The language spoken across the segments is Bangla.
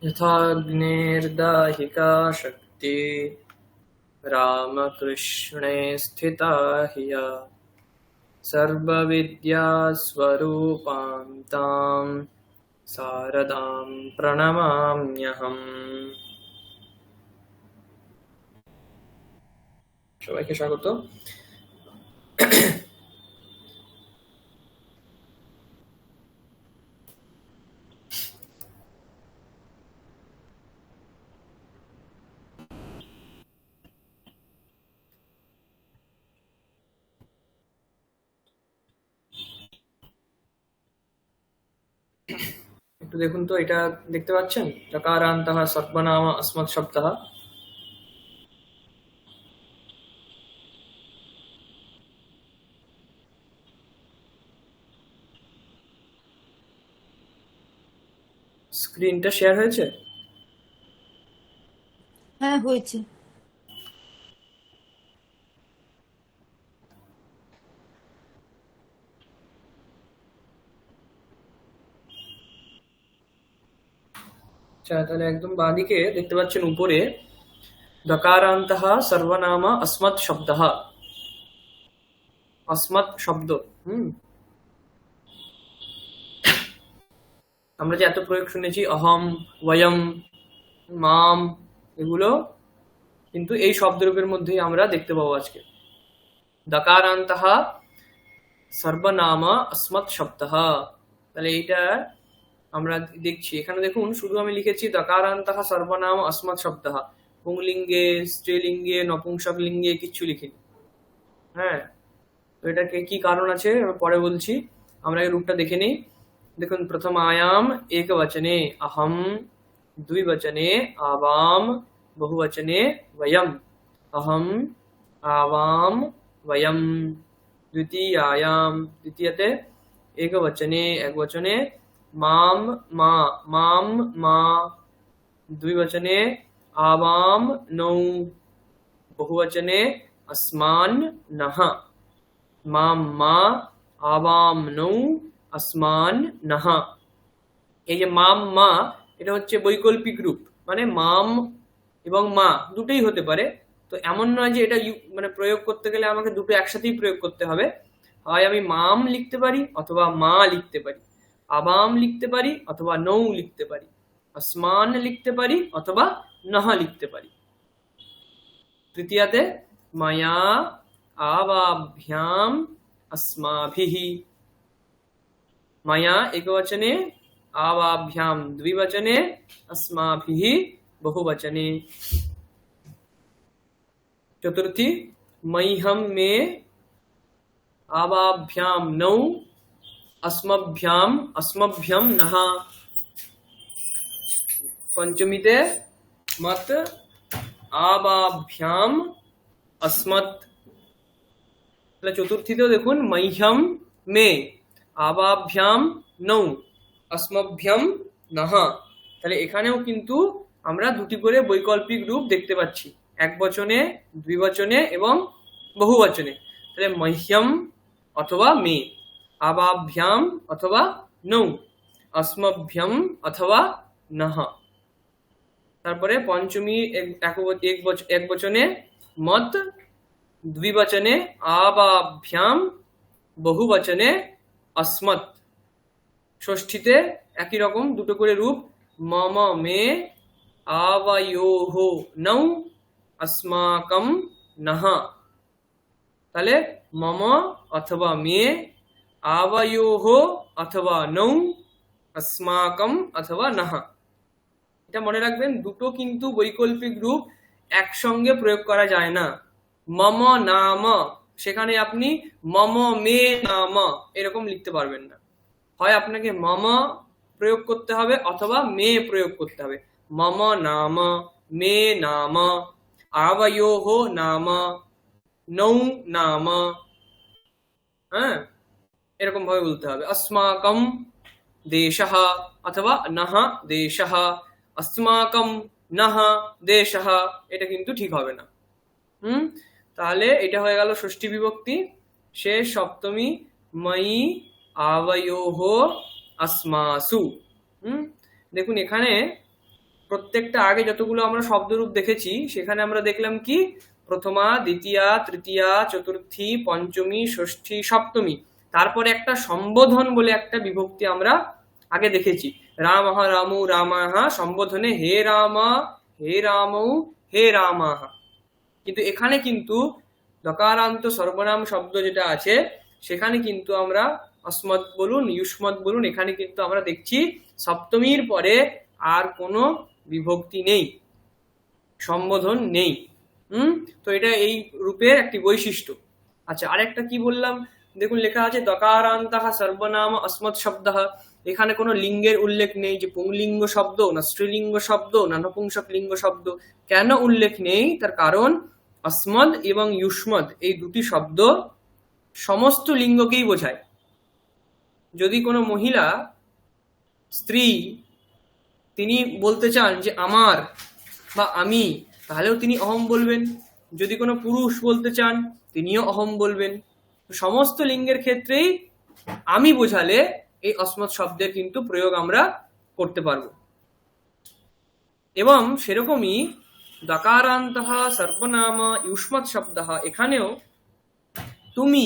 यथाग्नेर्दाहिका शक्ति रामकृष्णे स्थिता हिया सर्वविद्यास्वरूपां तां शारदां प्रणमाम्यहम्। সবাইকে স্বাগত। একটু দেখুন তো, এটা দেখতে পাচ্ছেন? যকারান্তঃ সর্বনাম अस्मत् শব্দः। স্ক্রিনটা শেয়ার হয়েছে? হ্যাঁ হয়েছে। আচ্ছা, তাহলে একদম বাঁদিকে দেখতে পাচ্ছেন উপরে দকারান্তঃ সর্বনাম अस्मत् শব্দः। अस्मत् শব্দ। আমরা যে এত প্রয়োগ শুনেছি, অহম, বয়ম, মাম, এগুলো কিন্তু এই শব্দরূপের মধ্যেই আমরা দেখতে পাবো আজকে। দকারান্তঃ সর্বনাম अस्मत् শব্দः। তাহলে এইটা আমরা দেখছি এখানে। দেখুন, শুধু আমি লিখেছি দকারান্তঃ সর্বনাম अस्मत् শব্দः, পুংলিঙ্গে, স্ত্রীলিঙ্গে, নপুংসক লিঙ্গে কিচ্ছু লিখিনি। হ্যাঁ, তো এটাকে কি কারণ আছে পরে বলছি। আমরা এই রূপটা দেখে নিই। দেখুন, প্রথম আয়াম এক বচনে अहम, द्विवचने आवाम, बहुवचने वयम। अहम, आवाम, वयम। द्वितीयायाम, द्वितीयते एक वचने, एक वचने माम, मा, माम, मा। द्विवचने आवाम, नौ। बहुवचने अस्मान, नः। माम, मा, आवाम, नौ, আসমান, নাহা। এই যে মাম, মা, এটা হচ্ছে বৈকল্পিক রূপ, মানে মাম এবং মা দুটোই হতে পারে। তো এমন নয় যে এটা মানে প্রয়োগ করতে গেলে আমাকে দুটো একসাথেই প্রয়োগ করতে হবে। হয় আমি মাম লিখতে পারি অথবা মা লিখতে পারি, আবাম লিখতে পারি অথবা নৌ লিখতে পারি, আসমান লিখতে পারি অথবা নাহা লিখতে পারি। তৃতীয়াতে মায়া আবাভ্যাম अस्माभिः। माया एकवचने, आवाभ्याम द्विवचने, अस्माभिः बहुवचने। चतुर्थी मह्यम में आवाभ्याम नौ, अस्मभ्याम अस्मभ्यम नः। पंचमीते मत आवाभ्याम अस्मत्। चतुर्थीते देखुन मह्यम में আবাভ্যাম নৌ, अस्मभ्यम নহ। তাহলে এখানেও কিন্তু আমরা দুটি করে বৈকল্পিক রূপ দেখতে পাচ্ছি, এক বচনে, দ্বিবচনে এবং বহুবচনে। তাহলে মহ্যম অথবা মে, আবাভ্যাম অথবা নৌ, अस्मभ्यम অথবা নহ। তারপরে পঞ্চমী এক বচনে মত, দ্বিবচনে আবাভ্যাম, বহুবচনে अस्मत्। ষষ্ঠীতে একই রকম দুটো করে রূপ, মম মে আবয়োহ নৌ, अस्माकं নহ। তাহলে মম অথবা মে, আবয়োহ অথবা নৌ, अस्माकं অথবা নহ। এটা মনে রাখবেন, দুটো কিন্তু বৈকল্পিক রূপ একসঙ্গে প্রয়োগ করা যায় না। মম নাম, সেখানে আপনি মম মে নাম এরকম লিখতে পারবেন না। হয় আপনাকে মম প্রয়োগ করতে হবে অথবা মে প্রয়োগ করতে হবে। মম নাম, মে নাম, আবয়োহ নাম, নৌ নাম। হ্যাঁ, এরকম ভাবে বলতে হবে। अस्माकं देशः অথবা নহ দেশः, अस्माकं নহ দেশः, এটা কিন্তু ঠিক হবে না। তাহলে এটা হয়ে গেল ষষ্ঠী বিভক্তি। শেষ সপ্তমী ময়ি আবয়োহ अस्मासु। দেখুন এখানে প্রত্যেকটা আগে যতগুলো আমরা শব্দরূপ দেখেছি সেখানে আমরা দেখলাম কি প্রথমা, দ্বিতীয়া, তৃতীয়া, চতুর্থী, পঞ্চমী, ষষ্ঠী, সপ্তমী, তারপরে একটা সম্বোধন বলে একটা বিভক্তি আমরা আগে দেখেছি। রামঃ রামু রামাহ, সম্বোধনে হে রাম, হে রামৌ, হে রামাহ। কিন্তু এখানে কিন্তু দকারান্ত সর্বনাম শব্দ যেটা আছে সেখানে কিন্তু আমরা অস্মৎ বলুন, ইউষ্মৎ বলুন, এখানে কিন্তু আমরা দেখছি সপ্তমীর পরে আর কোনো বিভক্তি নেই, সম্বোধন নেই। তো এটা এই রূপের একটি বৈশিষ্ট্য। আচ্ছা, আরেকটা কি বললাম দেখুন, লেখা আছে দকারান্তঃ সর্বনাম অস্মৎ শব্দ। এখানে কোনো লিঙ্গের উল্লেখ নেই, যে পুংলিঙ্গ শব্দ না স্ত্রীলিঙ্গ শব্দ না নপুংসক লিঙ্গ শব্দ। কেন উল্লেখ নেই? তার কারণ অস্মদ এবং ইউষ্মদ এই দুটি শব্দ সমস্ত লিঙ্গকেই বোঝায়। যদি কোনো মহিলা, স্ত্রী, তিনি বলতে চান যে আমার বা আমি, তাহলেও তিনি অহম বলবেন। যদি কোনো পুরুষ বলতে চান তিনিও অহম বলবেন। সমস্ত লিঙ্গের ক্ষেত্রেই আমি বোঝালে এই অস্মৎ শব্দের কিন্তু প্রয়োগ আমরা করতে পারবো। এবং সেরকমই দকারান্তঃ সর্বনাম ইউষ্মৎ শব্দ, এখানেও তুমি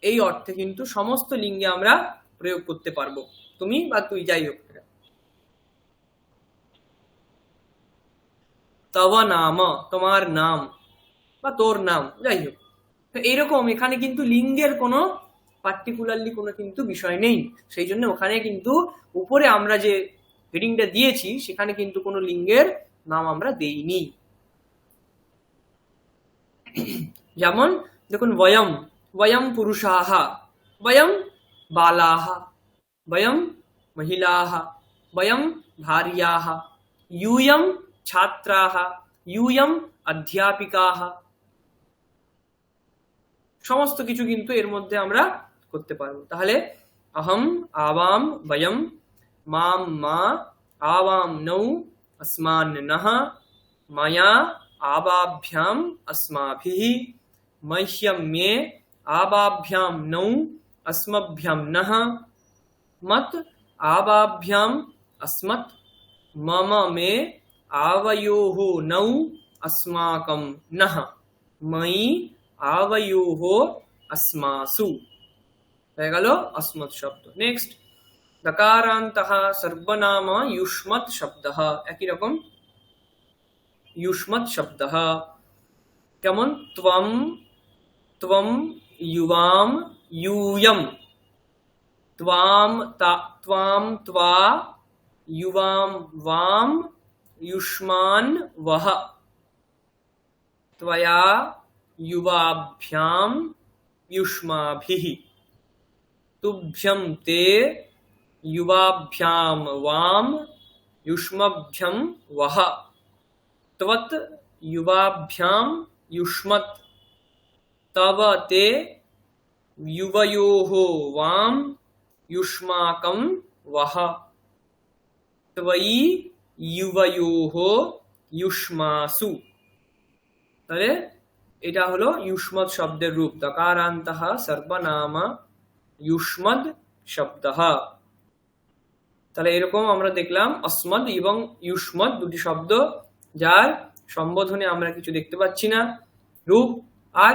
এই অর্থে কিন্তু সমস্ত লিঙ্গে আমরা প্রয়োগ করতে পারবো। তুমি বা তুই, যাই হোক। তব নাম, তোমার নাম বা তোর নাম, যাই হোক। এইরকম এখানে কিন্তু লিঙ্গের কোনো পার্টিকুলারলি কোনো কিন্তু বিষয় নেই। সেই জন্য ওখানে কিন্তু উপরে আমরা যে হেডিংটা দিয়েছি সেখানে কিন্তু কোনো লিঙ্গের নাম আমরা দেইনি। যেমন দেখুন, বয়ম, বয়ম পুরুষাহ, বয়ম বালাহ, বয়ম মহিলাহ, বয়ম ভার্যাহ, यूयम ছাত্রাহ, यूयम অধ্যাপিকাহ। সমস্ত কিছু কিন্তু এর মধ্যে আমরা করতে পারবো। তাহলে অহম, আবাম, বয়ম, মাম, মা, আবাম, নৌ, अस्मान् नः, मया, आबाभ्याम, अस्माभिः, मह्यं, मे, आबाभ्याम, नौ, अस्मभ्याम, नः, मत्, आबाभ्याम, अस्मत्, मम, मे, आवयोः, नौ, अस्माकं, नः, मयि, आवयोः, अस्मासु। হয়ে গেল অস্মৎ শব্দ। নেক্সট, দকারান্তঃ সর্বনাম ইউষ্মৎ শব্দ। একই রকম ইউষ্মৎ শব্দ কেমন? ত্বম, ত্বম, ইউবাম, ইউয়ম, ত্বাম, ত্বাম, ত্বা, ইউবাম, ওয়াম, ইউষ্মান, ওয়াহ, ত্বয়া, ইউবাভ্যাম, ইউষ্মাভিः, तुभ्यं ते, युवाभ्याम वाम, युष्मभ्यं वह, त्वत्, युवाभ्याम युष्मत्, तव ते, युवयोः वाम, युष्माकं वह, त्वयि, युवयोः, युष्मासु। তাহলে এটা হলো ইউষ্মৎ শব্দের রূপ, দকারান্তঃ সর্বনাম ইউষ্মদ শব্দ। তাহলে এরকম আমরা দেখলাম অস্মদ এবং ইউষ্মদ দুটি শব্দ যার সম্বোধনে আমরা কিছু দেখতে পাচ্ছি না রূপ, আর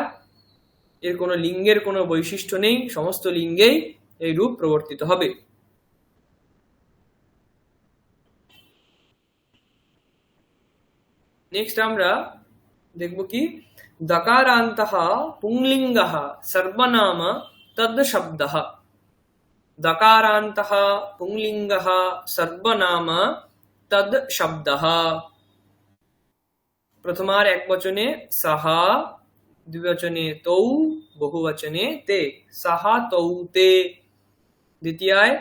এর কোনো লিঙ্গের কোনো বৈশিষ্ট্য নেই, সমস্ত লিঙ্গেই এই রূপ প্রবর্তিত হবে। নেক্সট আমরা দেখব কি দকারান্তঃ পুংলিঙ্গঃ সর্বনাম তদ শব্দঃ। দকারান্তঃ পুংলিঙ্গঃ সর্বনাম তদ শব্দঃ। প্রথমার একবচনে সাহা, দ্বিবচনে তৌ, বহুবচনে তে। সাহা তৌ তে। দ্বিতীয়ায়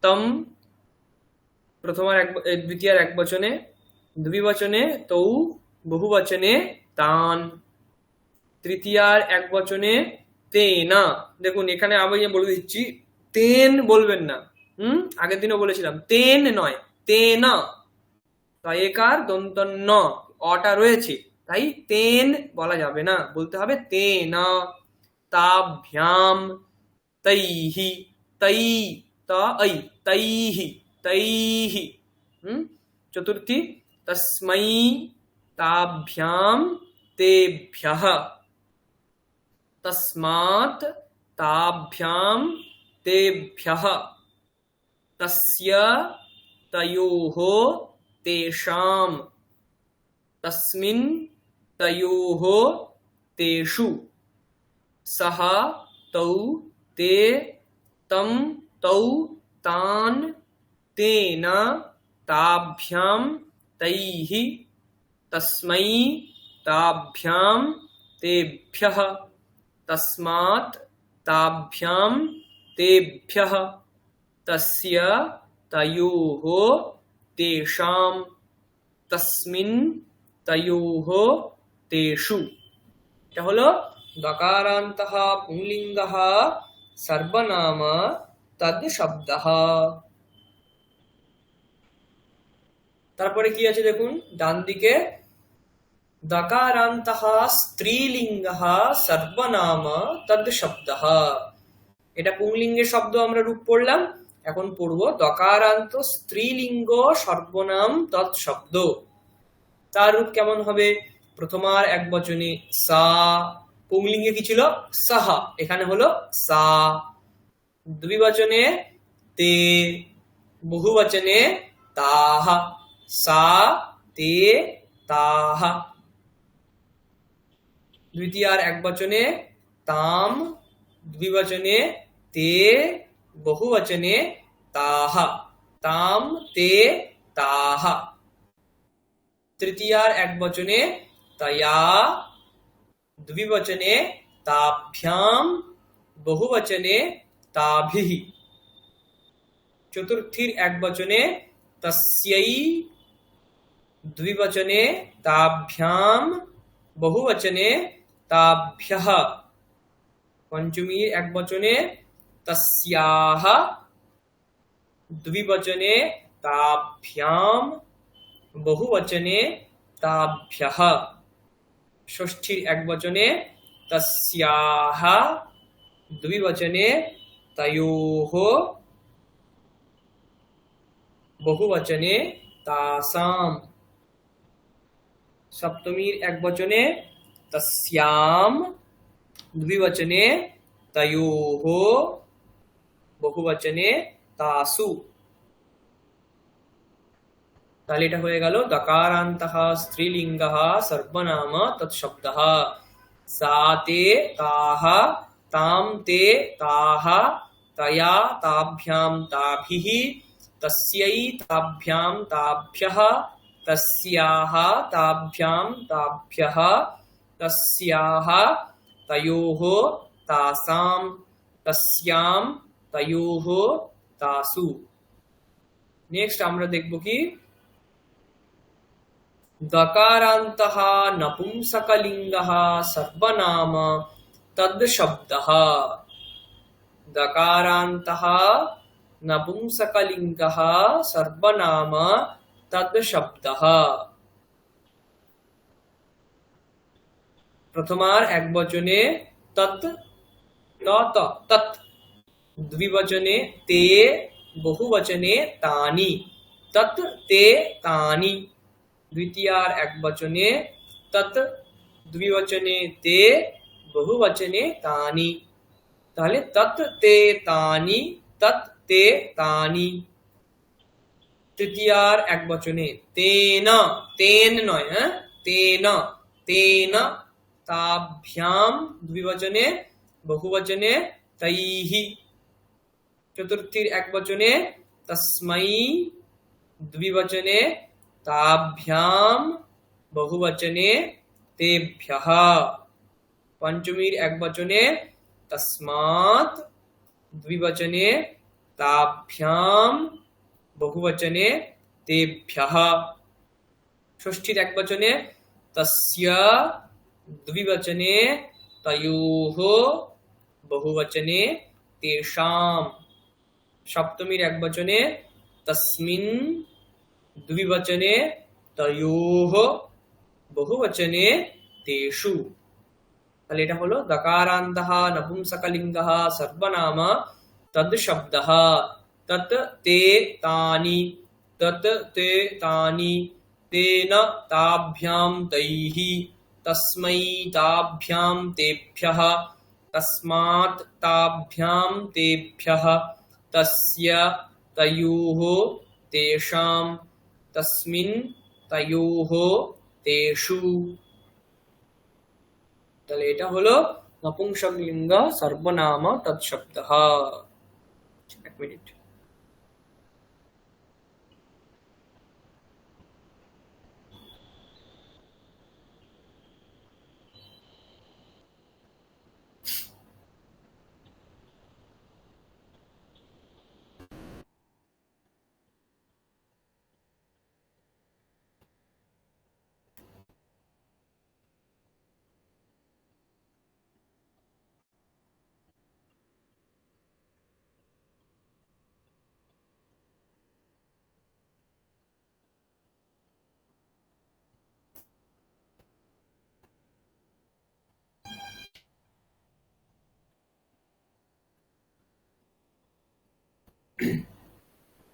তম, প্রথমার দ্বিতীয়ার একবচনে, দ্বিবচনে তৌ, বহুবচনে তান। তৃতীয়ার একবচনে তেনা। দেখুন এখানে আমি বলে দিচ্ছি, তেন বলবেন না। আগের দিনও বলেছিলাম তেন নয়, তেনা। একার দন্তন্য অটা রয়েছে, তাই তেন বলা যাবে না, বলতে হবে তেনা। তাভ্যাম, তৈহি, তৈ, তাই, তৈহি, তৈহি। चतुर्थी तस्मै ताभ्याम तेभ्यः, तस्मात् ताभ्याम तेभ्यः, तस्य तयोः तेषां, तस्मिन् तयोः तेषु, सः तौ ते तं तौ तान् तेन ताभ्यां तैः, तस्मै ताभ्यां तेभ्यः, तस्मात् ताभ्यां तेभ्यः, तस्य तयोः तेषां, तस्मिन् तयोः तेषु। এটা হলো দকারান্তः পুংলিঙ্গः সর্বনাম তদ শব্দः। তারপরে কি আছে দেখুন ডান দিকে, দকারান্তः স্ত্রীলিঙ্গः সর্বনাম তদ শব্দः। এটা পুংলিঙ্গের শব্দ আমরা রূপ পড়লাম, এখন পড়ব দকারান্ত স্ত্রীলিঙ্গ সর্বনাম তৎ শব্দ। তার রূপ কেমন হবে? প্রথমার এক বচনে সা, পুংলিঙ্গে কি ছিল? সাহা, এখানে হলো সা। দ্বিবচনে তে, বহুবচনে তাহা, সা তে তাহা। দ্বিতীয়ার এক বচনে তাম, দ্বিবচনে তে, বহুবচনে তাহা, তাম তে তাহা। তৃতীয়ার এক বচনে তয়া, দ্বিবচনে তাভ্যাম, বহুবচনে তাভিः। চতুর্থীর এক বচনে তস্যৈ, দ্বিবচনে তাভ্যাম, বহুবচনে তাভ্যः। পঞ্চমীর এক বচনে তস্যাः, দ্বিবচনে তাভ্যাম, বহুবচনে তাভ্যः। ষষ্ঠীর এক বচনে তস্যাः, দ্বিবচনে তয়োः, বহুবচনে তাসাম। সপ্তমীর এক বচনে তস্যাম, দ্বিবচনে তয়োः, বহুবচনে তাসু। তাহলে এটা হয়ে গেল দকারান্তः স্ত্রীলিঙ্গः সর্বনাম তৎশব্দः। সা তে তাহ, তাম তে তাহ, তয়া তাভ্যাম তাভিः, তস্যৈ তাভ্যাম তাভ্যः, তস্যাः তাভ্যাম তাভ্যः, তস্যাः তয়োः তাসাম, তস্যাম তয়োः তাসু। নেক্সট আমরা দেখব কি দকারান্তः নপুংসকলিঙ্গः সর্বনাম তদ শব্দः। দকারান্তः নপুংসকলিঙ্গः সর্বনাম তদ শব্দः। প্রথমার এক বচনে তৎ, তৎ, দ্বিবচনে তে, বহুবচনে তানি, তৎ তে তানি। দ্বিতীয়ার এক বচনে তৎ, দ্বিবচনে তে, বহুবচনে তানি। তাহলে তৎ তে তানি, তৎ তে তানি। তৃতীয়ার এক বচনে তেন, তেন নয়, হ্যাঁ, তেন, তেন তাভ্যাম, দ্বিবচনে, বহুবচনে তৈঃ। চতুর্থীর এক বচনে তস্मै, দ্বিবচনে তাভ্যাম, বহুবচনে তেভ্যः। পঞ্চমীর এক বচনে তস্মাৎ, দ্বিবচনে তাভ্যাম, বহুবচনে তেভ্যः। ষষ্ঠীর এক বচনে তস্য, দ্বিবচনে তয়োः, বহুবচনে তেষাম। সপ্তমীর এক বচনে তস্মিন, দ্বিবচনে তয়োः, বহুবচনে তেষু। তাহলে এটা হলো দকারান্তः নপুংসকলিঙ্গः সর্বনাম তদ শব্দः। তৎ তে তানি, तत् ते तानि तेन ताभ्यां तैः तस्मै ताभ्यां तेभ्यः तस्मात् ताभ्यां तेभ्यः तस्य तयोः तेषां तस्मिन् तयोः तेषु। তাহলে এটা হলো নপুংসকলিঙ্গ সর্বনাম তৎশব্দঃ। এক মিনিট।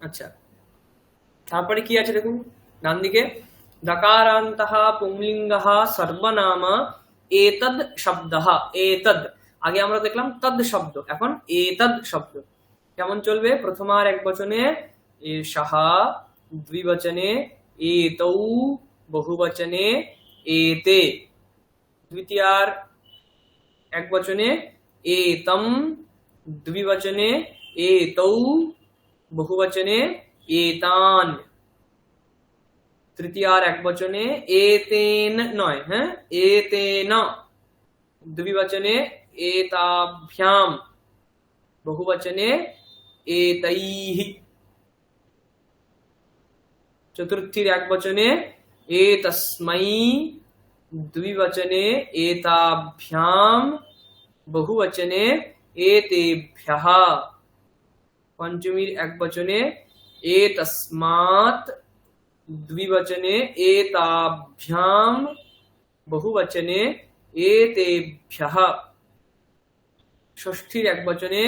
আচ্ছা, তারপরে কি আছে দেখুন ডান দিকে, দকারান্তঃ পুংলিঙ্গঃ সর্বনাম এতদ শব্দঃ। এতদ, আগে আমরা দেখলাম তদ শব্দ, এখন এতদ শব্দ। কেমন চলবে? প্রথমার একবচনে এষঃ, দ্বিবচনে এতৌ, বহুবচনে এতে, দ্বিতীয়ার একবচনে এতম, দ্বিবচনে এতৌ, বহুবচনে এতান, তৃতীয়ার একবচনে এতেন নয়, হ্যাঁ এতেন, দ্বিবচনে এতাভ্যাম, বহুবচনে এতৈঃ, চতুর্থীর একবচনে এতস্मै, দ্বিবচনে এতাভ্যাম, বহুবচনে এতেভ্যः, পঞ্চমীর একবচনে এতস্মাৎ, দ্বিবচনে এতাভ্যাম, বহুবচনে এতেভ্যः, ষষ্ঠীর একবচনে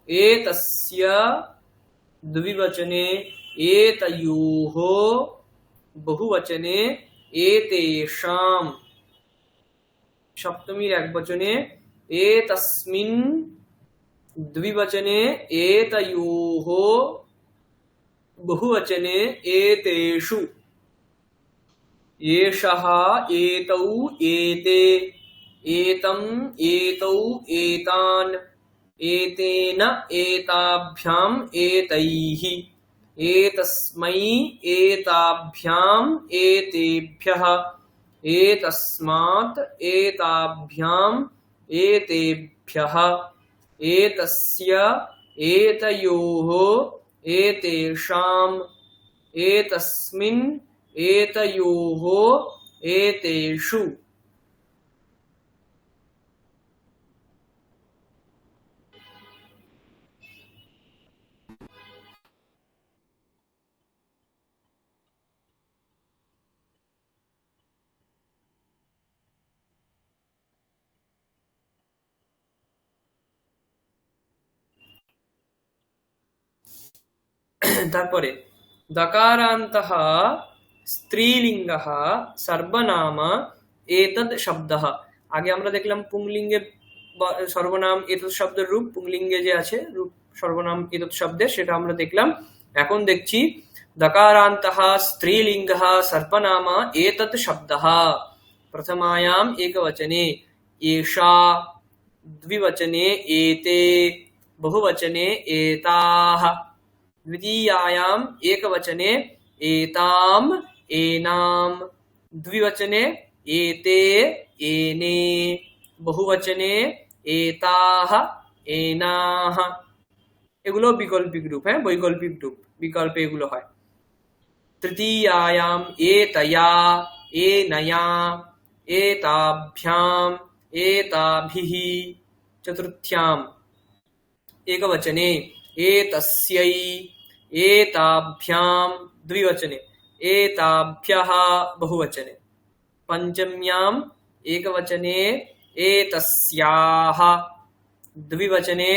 এতস্য, দ্বিবচনে এতয়োঃ, বহুবচনে এতেষাম, সপ্তমীর একবচনে এতস্মিন, দ্বিবচনে এতয়োঃ, বহুবচনে এতেষু, এষः এতৌ এতে, एतम् एतौ एतान् एतेन एताभ्याम् एतैः एतस्मै एताभ्याम् एतेभ्यः एतस्मात् एताभ्याम् एतेभ्यः एतस्य एतयोः एतेषाम् एतस्मिन् एतयोः एतेषु। তারপরে দকারান্তঃ স্ত্রীলিঙ্গঃ সর্বনাম এতদ শব্দঃ। আগে আমরা দেখলাম পুংলিঙ্গের সর্বনাম এতদ শব্দের রূপ, পুংলিঙ্গে যে আছে রূপ সর্বনাম এতদ শব্দের, সেটা আমরা দেখলাম। এখন দেখছি দকারান্তঃ স্ত্রীলিঙ্গঃ সর্বনাম এতদ শব্দঃ। প্রথমায়াম একবচনে এষা, দ্বিবচনে এতে, বহুবচনে এতাः, द्वितीयायाम् एकवचने एताम् एनाम्, द्विवचने एते एने, বহুবচনে এতাः এনাः। এগুলো বিকল্পিক রূপ, হ্যাঁ বৈকল্পিক রূপ, বিকল্পে এগুলো হয়। তৃতীয়ায়াম এতয়া এনয়া এতাভ্যাম এতাভিः। চতুর্থ্যাম एकवचने एतस्यै एताभ्याम्, द्विवचने एताभ्यः, बहुवचने। पंचम्याम् एकवचने एतस्याः, द्विवचने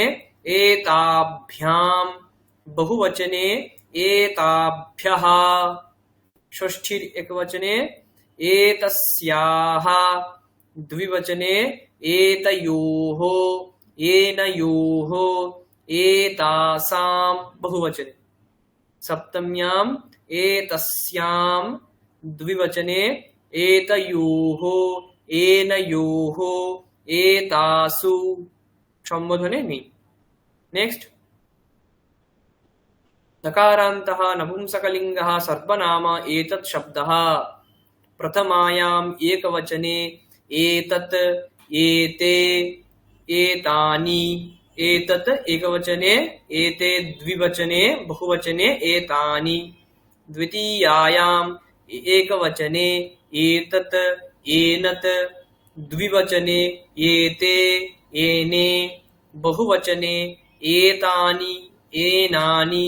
एताभ्याम्, बहुवचने एताभ्यः षष्ठी एकवचने एतस्याः द्विवचने एतयोः एनयोः एतासां बहुवचने सप्तम्याम् एतस्यां द्विवचने एतयोः एनयोः एतासु संबोधने नि नेक्स्ट नकारान्तः नपुंसकलिङ्गः सर्वनाम एतत् शब्दः प्रथमायाम् एकवचने एतत् एते एतानि एतत् एकवचने एते द्विवचने बहुवचने एतानि द्वितीयायाम् एकवचने एतत् एनत् द्विवचने एते एने बहुवचने एतानि एनानि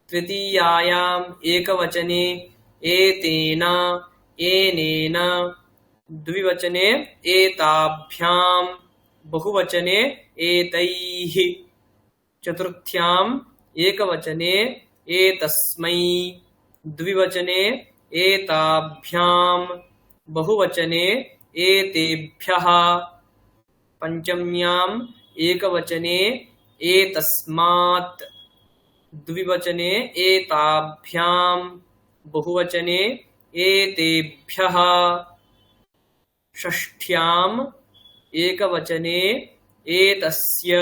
तृतीयायाम् एकवचने एतेन एनेन द्विवचने एताभ्यां बहुवचने एतैः चतुर्थ्याम् एकवचने एतस्मै द्विवचने एताभ्यां बहुवचने एतेभ्यः पंचम्याम् एकवचने एतस्मात् द्विवचने एताभ्यां बहुवचने एतेभ्यः षष्ठ्याम् एकवचने एतस्य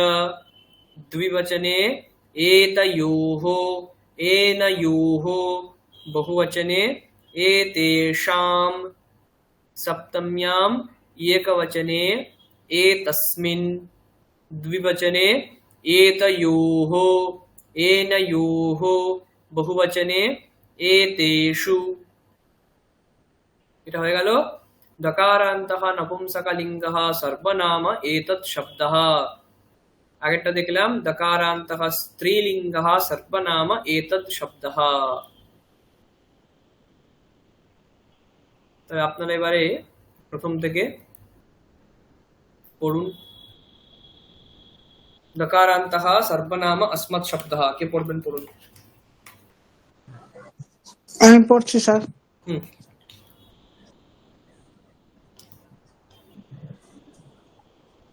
द्विवचने एतयोः एनयोः बहुवचने एतेषां सप्तम्याम् एकवचने एतस्मिन् द्विवचने एतयोः एनयोः बहुवचने एतेषु এটা হয়ে গেল দকারান্তः নপুংসকলিঙ্গः সর্বনাম এতৎ শব্দः আগেরটা দেখলাম দকারান্তः স্ত্রীলিঙ্গः সর্বনাম এতৎ শব্দः তবে আপনারা এবারে প্রথম থেকে পড়ুন দকারান্তः সর্বনাম अस्मत् শব্দः কে পড়বেন পড়ুন আমি পড়ছি স্যার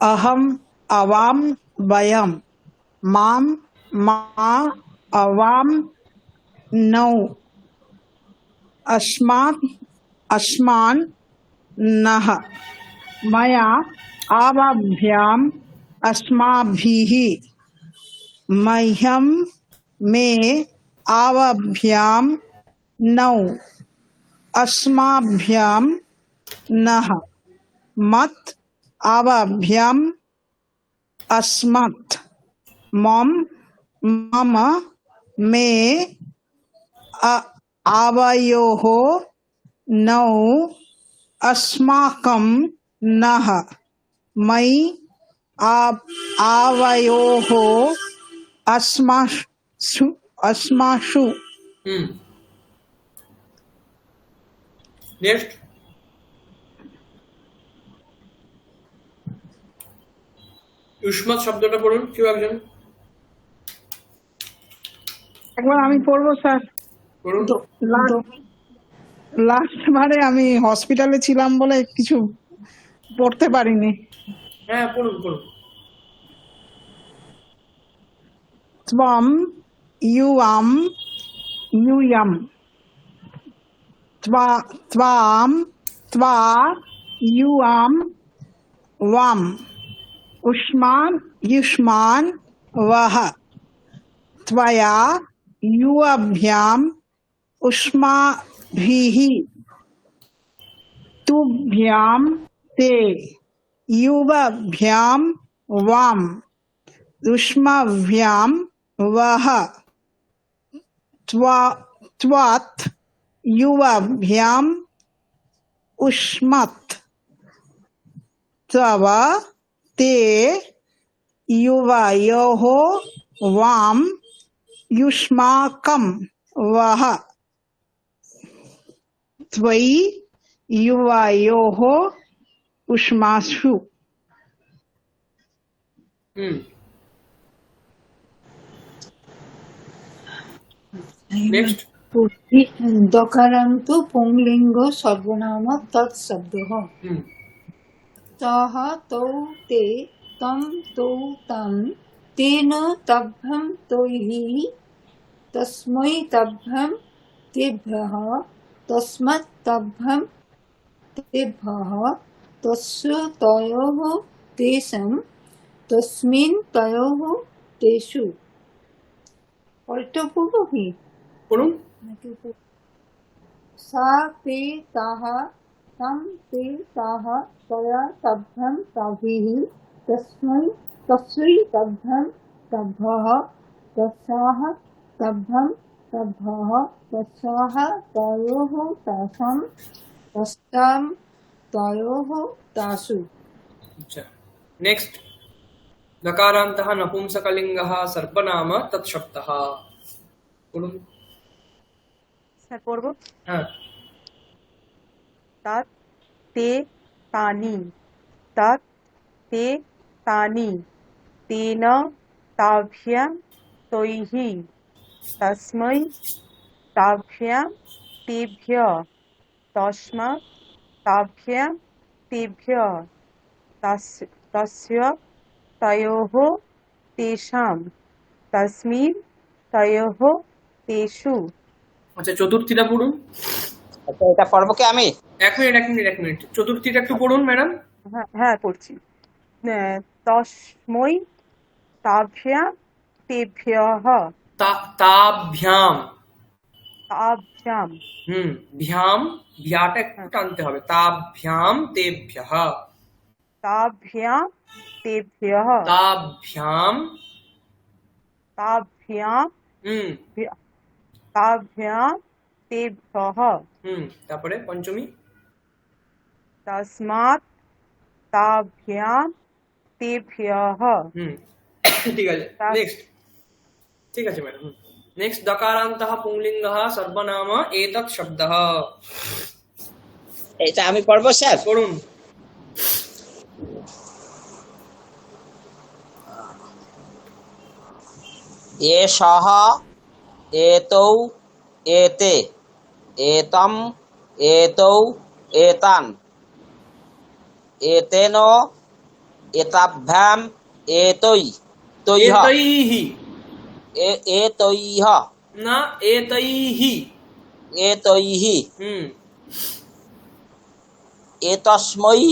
अहम अवाम वयम माम मा अवाम नौ अस्मात् अस्मान् नः मया आवाभ्याम अस्माभिः मह्यम मे आवाभ्याम नौ अस्माभ्याम नः मत आवाभ्याम अस्मत् मम मम मे आवयोः नौ अस्माकं नः मयि आवयोः अस्मासु अस्मासु नेक्स्ट युष्मत् শব্দটা পড়ুন কেউ একজন একবার আমি পড়বো স্যার পড়ুন লাস্ট বারে আমি হসপিটালে ছিলাম বলে কিছু পড়তে পারিনি হ্যাঁ পড়ুন পড়ুন त्वं युवां यूयं त्वां त्वा युवां वाम उष्मान युष्मान वह त्वया युवाभ्याम उष्माभिः तुभ्यां ते युवाभ्याम वाम उष्माभ्याम वह त्वात् युवाभ्याम उष्मत् तव ते युवयोः वाम युष्माकं वह त्वयि युवयोः उष्मासु नेक्स्ट दकारान्तो पुंलिंग सर्वनाम तत्शब्दः सः तौ ते तं तौ तं तेन तभ्यं तैः तस्मै तभ्यं तेभ्यः तस्मात् तभ्यं तेभ्यः तस्य तयोः तेषां तस्मिन् तयोः तेषु। পরেরটা পড়বো কি? पढ़ूं सा ते ताः तं ते ताः तया तभ्यं ताभिः तस्यै तभ्यं तभ्यः तस्याः तभ्यं तभ्यः तस्याः तयोः तासां तस्यां तयोः तासु। अच्छा नेक्स्ट दकारान्तः नपुंसकलिङ्गः सर्वनाम तत्शब्दः पढ़ूं স্যার পড়বো। हाँ तत् ते तानि तत् ते तानि तेन ताभ्यां तैः तस्मै ताभ्यां तेभ्यः तस्मात् ताभ्यां तेभ्यः तस्य तयोः तेषां तस्मिन् तयोः तेषु। আচ্ছা চতুর্থীটা পড়ুন। আচ্ছা এটা পড়বো কি আমি? এক মিনিট চতুর্থীটা একটু পড়ুন ম্যাডাম। হ্যাঁ পড়ছি। তস্मै তাভ্যাম তেভ্যः তাভ্যাম তাভ্যাম ভ্যাম ভ্যাটা একটু টানতে হবে তাভ্যাম তেভ্যः তাভ্যাম তেভ্যः তাভ্যাম তাভ্যাম তাভ্যাম তেভ্যः তারপরে পঞ্চমী তস্মাৎ তাভ্যাম তেভ্যः। ঠিক আছে নেক্সট। ঠিক আছে ম্যাডাম নেক্সট দকারান্তः পুংলিঙ্গः সর্বনাম এতৎ শব্দः। এটা আমি পড়বো স্যার? পড়ুন। এষः এতৌ এতে এতম এতৌ এতান এতেন এতাভ্যাম এতৈ তৈহ এতৈহি এতৈহ না এতৈহি এতৈহি এতস্मै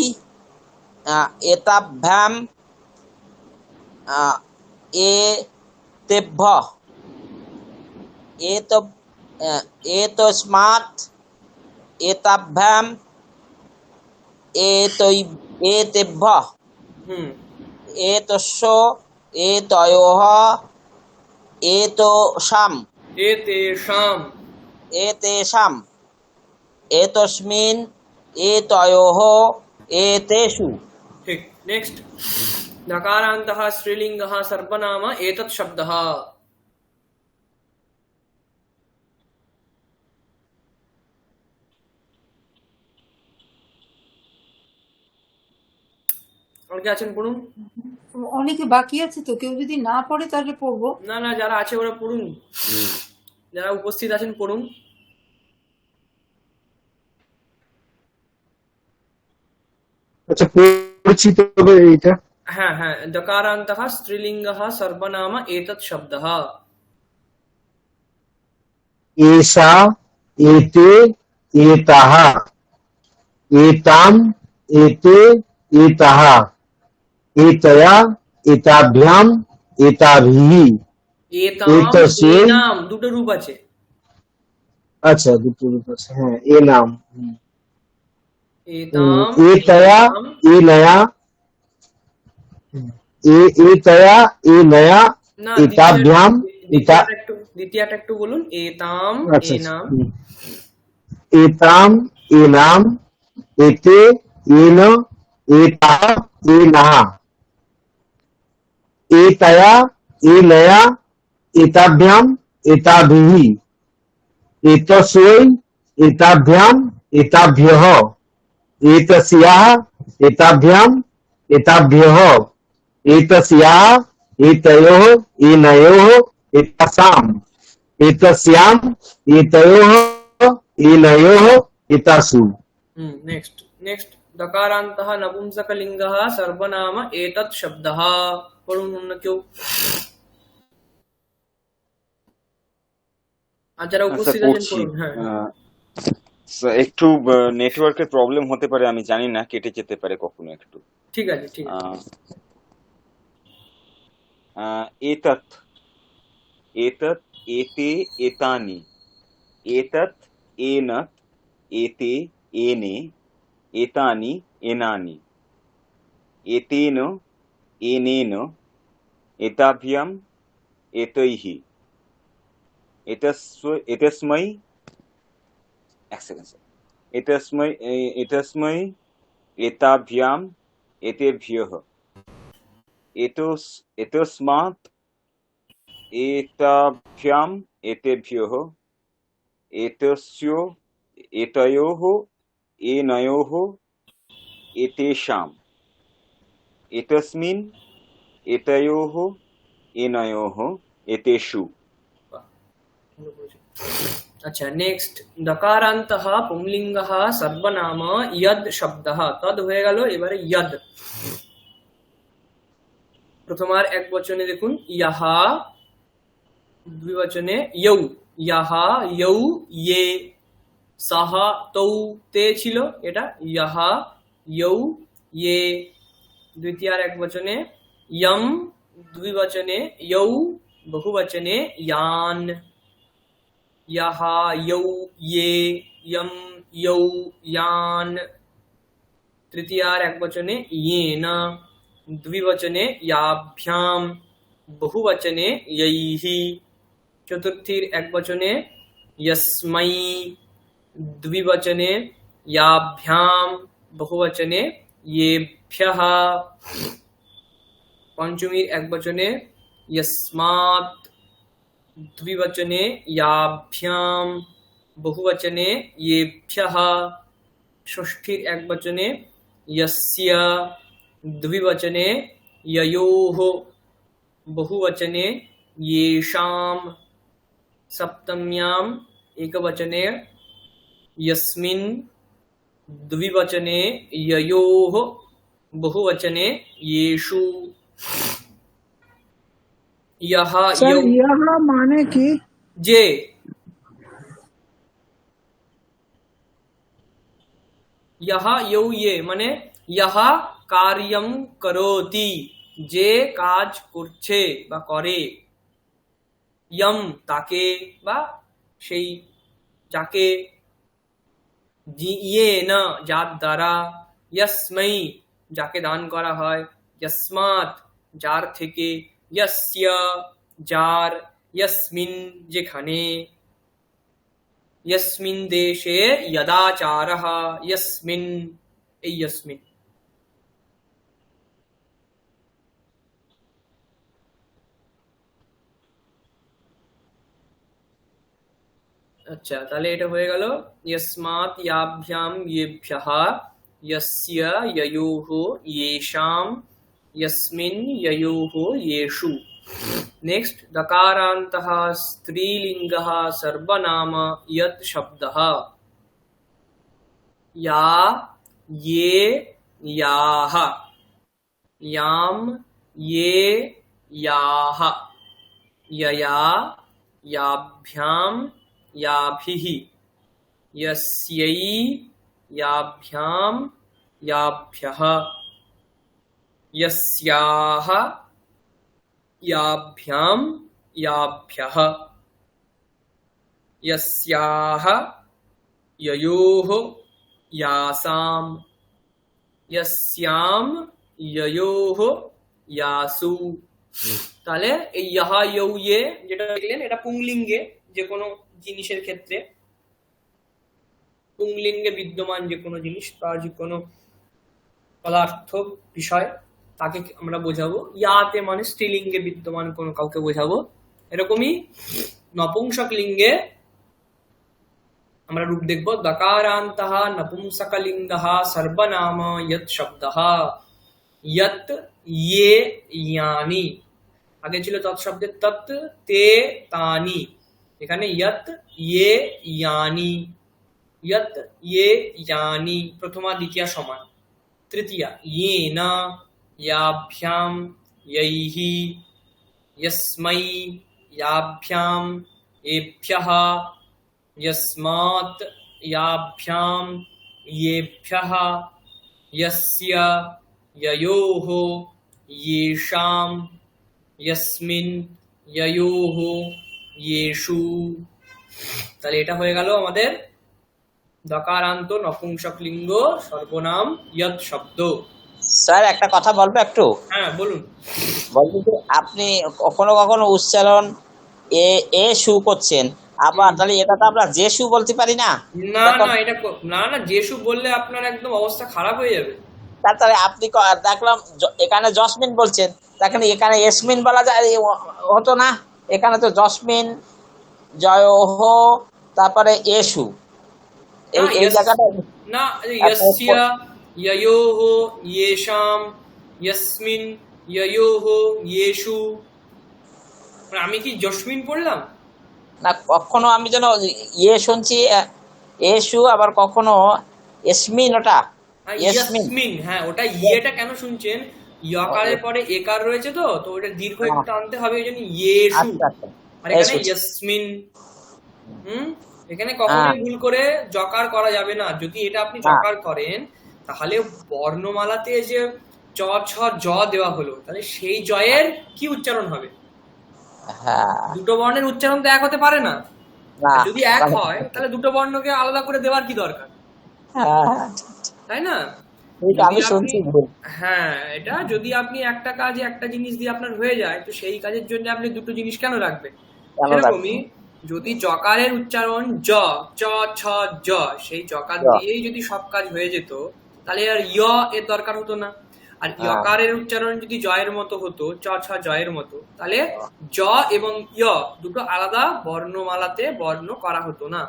এতাভ্যাম এতেভ্যः एतस्मात् एताभ्याम् एतेभ्यः एतस्य एतयोः एतेषाम् एतस्मिन् एतयोः एतेषु। ठीक नेक्स्ट दकारान्तः स्त्रीलिङ्गः सर्वनाम एतत् शब्दः। অনেকে আছেন পড়ুন। অনেকে বাকি আছে তো, কেউ যদি না পড়ে তাহলে পড়বো। না যারা আছে ওরা পড়ুন, যারা উপস্থিত আছেন পড়ুন। আচ্ছা পড়ছি তবে এইটা। হ্যাঁ দকারান্তः স্ত্রীলিঙ্গः সর্বনাম এতৎ শব্দः। एषा एते एताः एताम् एते एताः एतया एताभ्याम् एताभिः এনাম দুটো রূপ আছে। আচ্ছা দুটো রূপ আছে হ্যাঁ এ নাম এতাম एतया एनया एतया एनया না एताभ्याम् দ্বিতীয়টা একটু বলুন। এতাম এনাম एताम् एनाम् एते एन एता एनः एतया एनया एताभ्याम् एताभिः एतस्यै एताभ्याम् एताभ्यः एतस्याः एताभ्याम् एताभ्यः एतस्याः एतयोः एनयोः एतासाम् एतस्याम, एतयोः, एनयोः, एतासु। नेक्स्ट दकारान्तः नपुंसकलिङ्गः सर्वनाम एतत् शब्दः। पढ़ूं ना क्यों? যারা স্যার উপস্থিত আছেন পড়ছি। পড়ুন। হ্যাঁ স্যার একটু নেটওয়ার্কের প্রবলেম হতে পারে, আমি জানি না, কেটে যেতে পারে কখনো একটু। ঠিক আছে ঠিক আছে। আহ, एतत्, एतत्, एते, एतानि, एतत्, एनत्, एते, एने, एतानि, एनानि, एतेन, एनेन, एताभ्याम्, एतैः, एतस्मै, एक सेकंड सर, एतस्मै, एताभ्याम्, एतेभ्यः, एतस्मात्, एताभ्याम्, एतेभ्यः, एतस्य, एतयोः, एनयोः, एतेषाम्, एतस्मिन्, एतयोः, एनयोः, एतेषु। अच्छा नेक्स्ट दकारान्तः पुंलिङ्गः सर्वनाम यद् शब्दः। तद হয়ে গেল। এবারে यद् প্রথমার এক বচনে দেখুন ইয়াহা, দ্বিবচনে ইয়ৌ, ইয়াহা ইয়ৌ ইয়ে, সাহা তৌ তে ছিল, এটা ইয়াহা ইয়ৌ ইয়ে। দ্বিতীয়ার এক বচনে ইয়ম, দ্বিবচনে ইয়ৌ, বহুবচনে ইয়ান, ইয়াহা ইয়ৌ ইয়ে, ইয়ম ইয়ৌ ইয়ান। তৃতীয়ার এক বচনে ইয়েন, দ্বিবচনে ইয়াভ্যাম, বহুবচনে यैः। চতুর্থীর এক বচনে यस्मै, দ্বিবচনে याभ्याम, বহুবচনে येभ्यः। পঞ্চমীর এক বচনে यस्मात्, দ্বিবচনে याभ्याम, বহুবচনে येभ्यः। ষষ্ঠীর এক বচনে यस्य, द्विवचने ययोः, बहुवचने येषाम्। सप्तम्याम् एकवचने यस्मिन्, द्विवचने ययोः, बहुवचने येषु। यः স্যার यौ ইহা মানে কি? जे, यः यौ ये মানে यः কার্যম করোতি, যে কাজ করছে বা করে, ইয়ম তাকে বা সেই যাকে, ইয়েন যার দ্বারা, ইয়স্मै যাকে দান করা হয়, ইয়স্মাৎ যার থেকে, ইয়স্য যার, ইয়স্মিন যেখানে, यस्मिन् देशे यदाचारः, यस्मिन् এই यस्मिन्। আচ্ছা তাহলে এটা হয়ে গেল यस्मात् याभ्याम येभ्यः, यस्य ययोः येषाम्, यस्मिन् ययोः येषु। नेक्स्ट दकारान्तः स्त्रीलिङ्गः सर्वनाम यत् शब्दः। या, ये, याः, याम, ये, याः, यया, याभ्याम, याभिः, यस्यै, याभ्याम, याभ्यः, यस्याः, याभ्याम, याभ्यः, यस्याः, ययोः, यासाम्, यस्याम, ययोः, यासु। তাহলে এই ইয়াহা ইয়ৌ ইয়ে যেটা দেখলেন এটা পুংলিঙ্গে যে কোনো জিনিসের ক্ষেত্রে, পুংলিঙ্গে বিদ্যমান যে কোনো জিনিস বা যে কোনো পদার্থ বিষয় তাকে আমরা বোঝাবো। ইয়াতে মানে স্ত্রীলিঙ্গে বিদ্যমান কোনো কাউকে বোঝাবো। এরকমই নপুংসক লিঙ্গে আমরা রূপ দেখব দকারান্তः নপুংসকলিঙ্গः সর্বনাম यत् শব্দः। यत् ये यानि, আগে ছিল তৎ শব্দের তৎ, তে তানি, এখানে ইয়ত ইয়ে ইয়ানি, ইয়ত ইয়ে ইয়ানি প্রথমা দ্বিতীয়া সমান। তৃতীয়া ইয়েনা ইয়াভ্যাম ইয়ৈহি यस्मै याभ्याम येभ्यः यस्मात् याभ्याम येभ्यः यस्य ययोः येषां यस्मिन् ययोः येषु। তাহলে এটা হয়ে গেল আমাদের দকারান্ত নপুংসকলিঙ্গ সর্বনাম ইয়ৎ শব্দ। স্যার একটা কথা বলবো একটু? হ্যাঁ বলুন। বলবো যে আপনি কখনো কখনো উচ্চারণ এ এ শু করছেন, আবার তাহলে এটা তো আমরা যে শু বলতে পারি না? না না এটা না না যেসু বললে আপনার একদম অবস্থা খারাপ হয়ে যাবে। তাহলে আপনি দেখলাম এখানে জসমিন বলছেন, তাহলে এখানে ইয়াসমিন বলা যায় হতো না? এখানে তো জসমিন জয়হ তারপরে এসু এই জায়গাটা না, ইয়স্য ইয়োহ ইয়েষাম ইয়স্মিন ইয়োহ ইয়েষু। আমি কি জসমিন পড়লাম না? কখনো আমি যেন ইয়ে শুনছি এসু, আবার কখনো এসমিন, ওটা ইয়াসমিন। হ্যাঁ ওটা ইয়েটা কেন শুনছেন, ইয়কারের পরে একার রয়েছে তো তো ওটা দীর্ঘ একটু টানতে হবে, এই জন্য ইয়েশু। আর এখানে ইয়াসমিন। এখানে কখনোই ভুল করে জকার করা যাবে না। যদি এটা আপনি জকার করেন তাহলে বর্ণমালাতে যে চ ছ জ দেওয়া হলো, তাহলে সেই জয়ের কি উচ্চারণ হবে? দুটো বর্ণের উচ্চারণ তো এক হতে পারে না। যদি এক হয় তাহলে দুটো বর্ণকে আলাদা করে দেওয়ার কি দরকার, তাই না? হ্যাঁ এটা যদি আপনি একটা কাজে একটা জিনিস দিয়ে আপনার হয়ে যায়, তো সেই কাজের জন্য আপনি দুটো জিনিস কেন রাখবেন? সেরকমই যদি জকারের উচ্চারণ জ চ ছ জ, সেই জকার দিয়েই যদি সব কাজ হয়ে যেত তাহলে আর ইয় এর দরকার হতো না। আর ইয়কারের উচ্চারণ যদি জয়ের মতো হতো, চ ছ জয়ের মতো, তাহলে জ এবং ইয় দুটো আলাদা বর্ণমালাতে বর্ণ করা হতো না।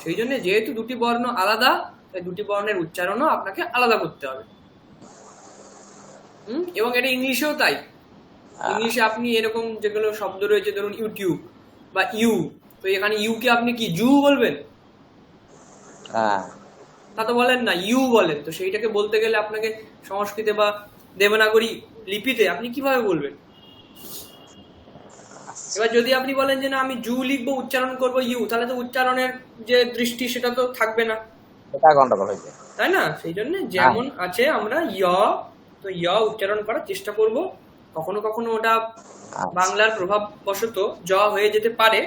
সেই জন্য যেহেতু দুটি বর্ণ আলাদা, তাই দুটি বর্ণের উচ্চারণও আপনাকে আলাদা করতে হবে। এবং এটা ইংলিশেও তাই। ইংলিশে আপনি এরকম যেগুলো শব্দ রয়েছে, ধরুন ইউটিউব বা ইউ, তো এখানে ইউ কে আপনি কি জু বলবেন? তা তো বলেন না, ইউ বলেন। তো সেইটাকে বলতে গেলে আপনাকে সংস্কৃতে বা দেবনাগরী লিপিতে আপনি কিভাবে বলবেন? এবার যদি আপনি বলেন যে না আমি জু লিখবো, উচ্চারণ করবো ইউ, তাহলে তো উচ্চারণের যে দৃষ্টি সেটা তো থাকবে না, তাই না? সেই জন্য যেমন আছে আমরা তো উচ্চারণ করার চেষ্টা করব। কখনো কখনো ওটা বাংলার প্রভাব বশত জ হয়ে যেতে পারে,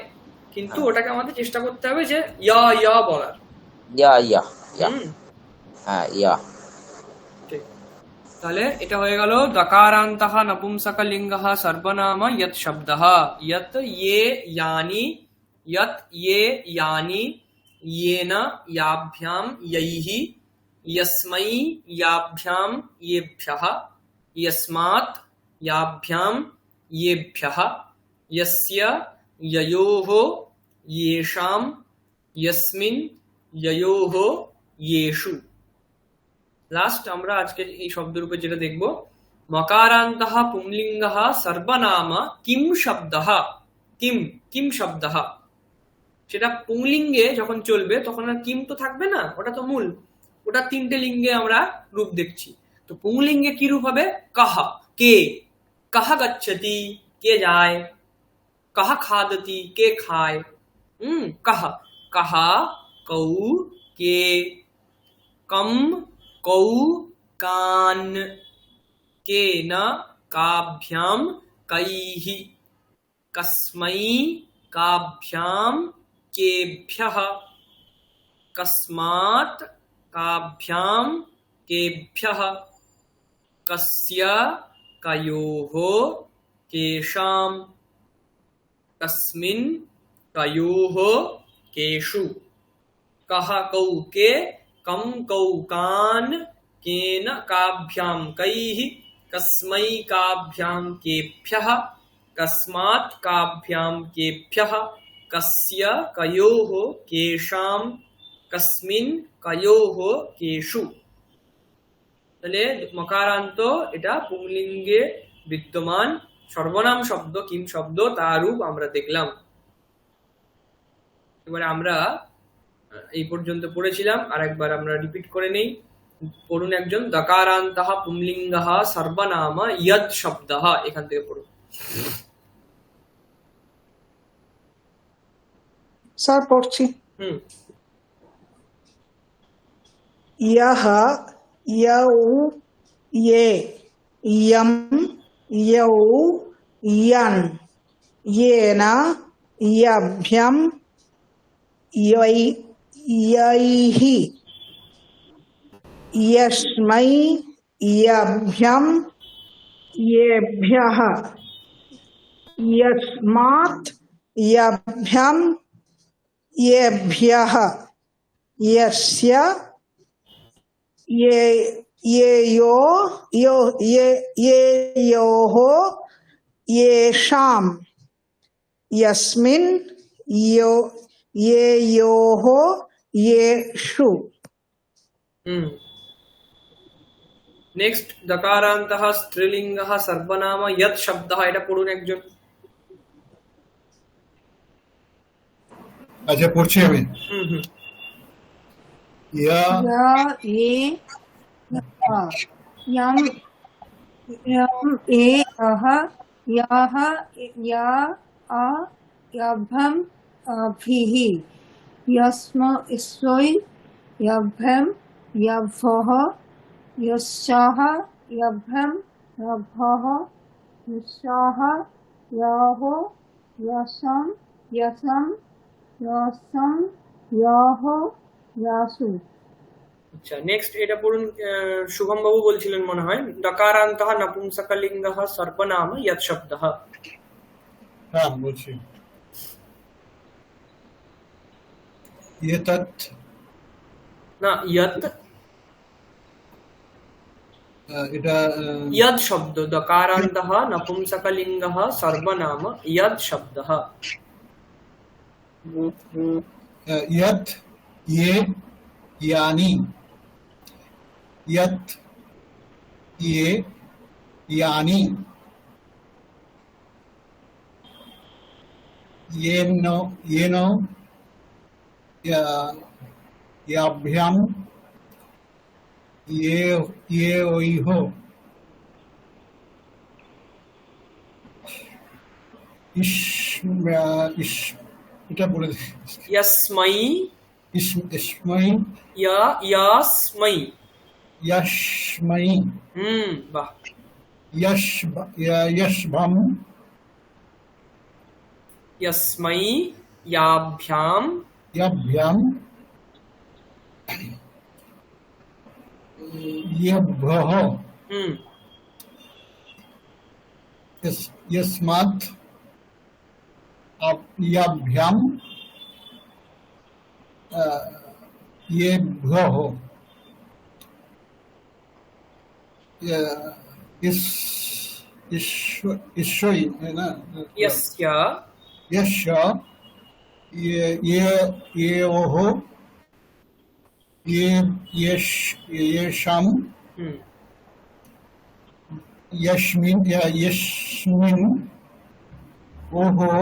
কিন্তু ওটাকে আমাদের চেষ্টা করতে হবে যে বলার। তাহলে এটা হয়ে গেল দকারান্তঃ নপুংসকলিঙ্গঃ সর্বনাম ইয়ৎ শব্দঃ। ইয়ৎ ইয়ে ইয়ানি, ইয়ৎ ইয়ে ইয়ানি, येन याभ्याम यैहि, यस्मै याभ्याम येभ्यः, यस्मात् याभ्याम येभ्यः, यस्य ययोः येषां, यस्मिन् ययोः येषु। লাস্ট আমরা আজকে এই শব্দরূপে যেটা দেখব, মকারান্তঃ পুংলিঙ্গঃ সর্বনাম কিম শব্দঃ। কিম কিম শব্দঃ, সেটা পুংলিঙ্গে যখন চলবে তখন আর কিম তো থাকবে না, ওটা তো মূল। ওটা তিনটে লিঙ্গে আমরা রূপ দেখছি। তো পুংলিঙ্গে কি রূপ হবে? কাহা, কে। কাহা গচ্ছতি, কে যায়। কাহা খাদতি, কে খায়। কাহা, কাহা কৌ, কে। কম, কৌ, কান। কেন, কাভ্যাম, কৈহি। কস্मै, काभ्याम केभ्यः। कस्मात्, काभ्याम केभ्यः। कस्य, कयोः, केषां। कस्मिन्, कयोः, केषु। कः कौ के, कं कौ कान, केन काभ्याम कैः, कस्मै काभ्याम केभ्यः, कस्मात् काभ्याम केभ्यः, कस्य कयोः केषां, कस्मिन् कयोः केषु। তাহলে মকারান্ত এটা পুংলিঙ্গে বিদ্যমান সর্বনাম শব্দ কিম শব্দ, তার রূপ আমরা দেখলাম। এবারে আমরা এই পর্যন্ত পড়েছিলাম, আর একবার আমরা রিপিট করে নেই। পড়ুন একজন। দকারান্তঃ পুংলিঙ্গঃ সর্বনাম ইয়ৎ শব্দঃ, এখান থেকে পড়ুন। স্যার পড়ছি। ইয়ঃ ইয়ৌ ইয়ে ইয়ম ইয়ৌ ইয়ন ইয়েন ইয়ভ্যম ইয়ৈ ইয়ৈঃ ইয়স্मै ইয়ভ্যম ইয়েভ্যः ইয়স্মাৎ ইয়ভ্যম ইয়েভ্যः यस्य ये येयोः येषां यस्मिन् येयोः येषु। নেক্সট দকারান্তঃ স্ত্রীলিঙ্গঃ সর্বনাম ইয়ৎ শব্দঃ, এটা পড়ুন একজন। আচ্ছা পড়ছি আমি। ইয়া या ये यम यम ए अह याह या आ यभम अभिः यस्म इस्वै यभम यभः यस्याः यभम यभः यस्याः याः यसं यसं यसं याः यासु। আচ্ছা নেক্সট এটা পড়ুন। শুভম বাবু বলছিলেন মনে হয়। দকারান্তঃ নপুংসকলিঙ্গঃ সর্বনাম ইয়ৎ শব্দঃ। হ্যাঁ বলছি। এতৎ না ইয়ৎ, এটা ইয়ৎ শব্দ। দকারান্তঃ নপুংসকলিঙ্গঃ সর্বনাম ইয়ৎ শব্দঃ। यत् ये यानि यत् ये यानि येनो येनो याभ्याम ये ओइहो এটা বলে यस्मै ইসমৈ ইয়াস্मै। यस्मै বাহ। यशभम यस्मै याभ्याम यभ्याम यभः यस्मात् यभ्याम येभ्यः ईश्वरी है ना। यस्य यस्य येओः येषां यस्मिन् ओहो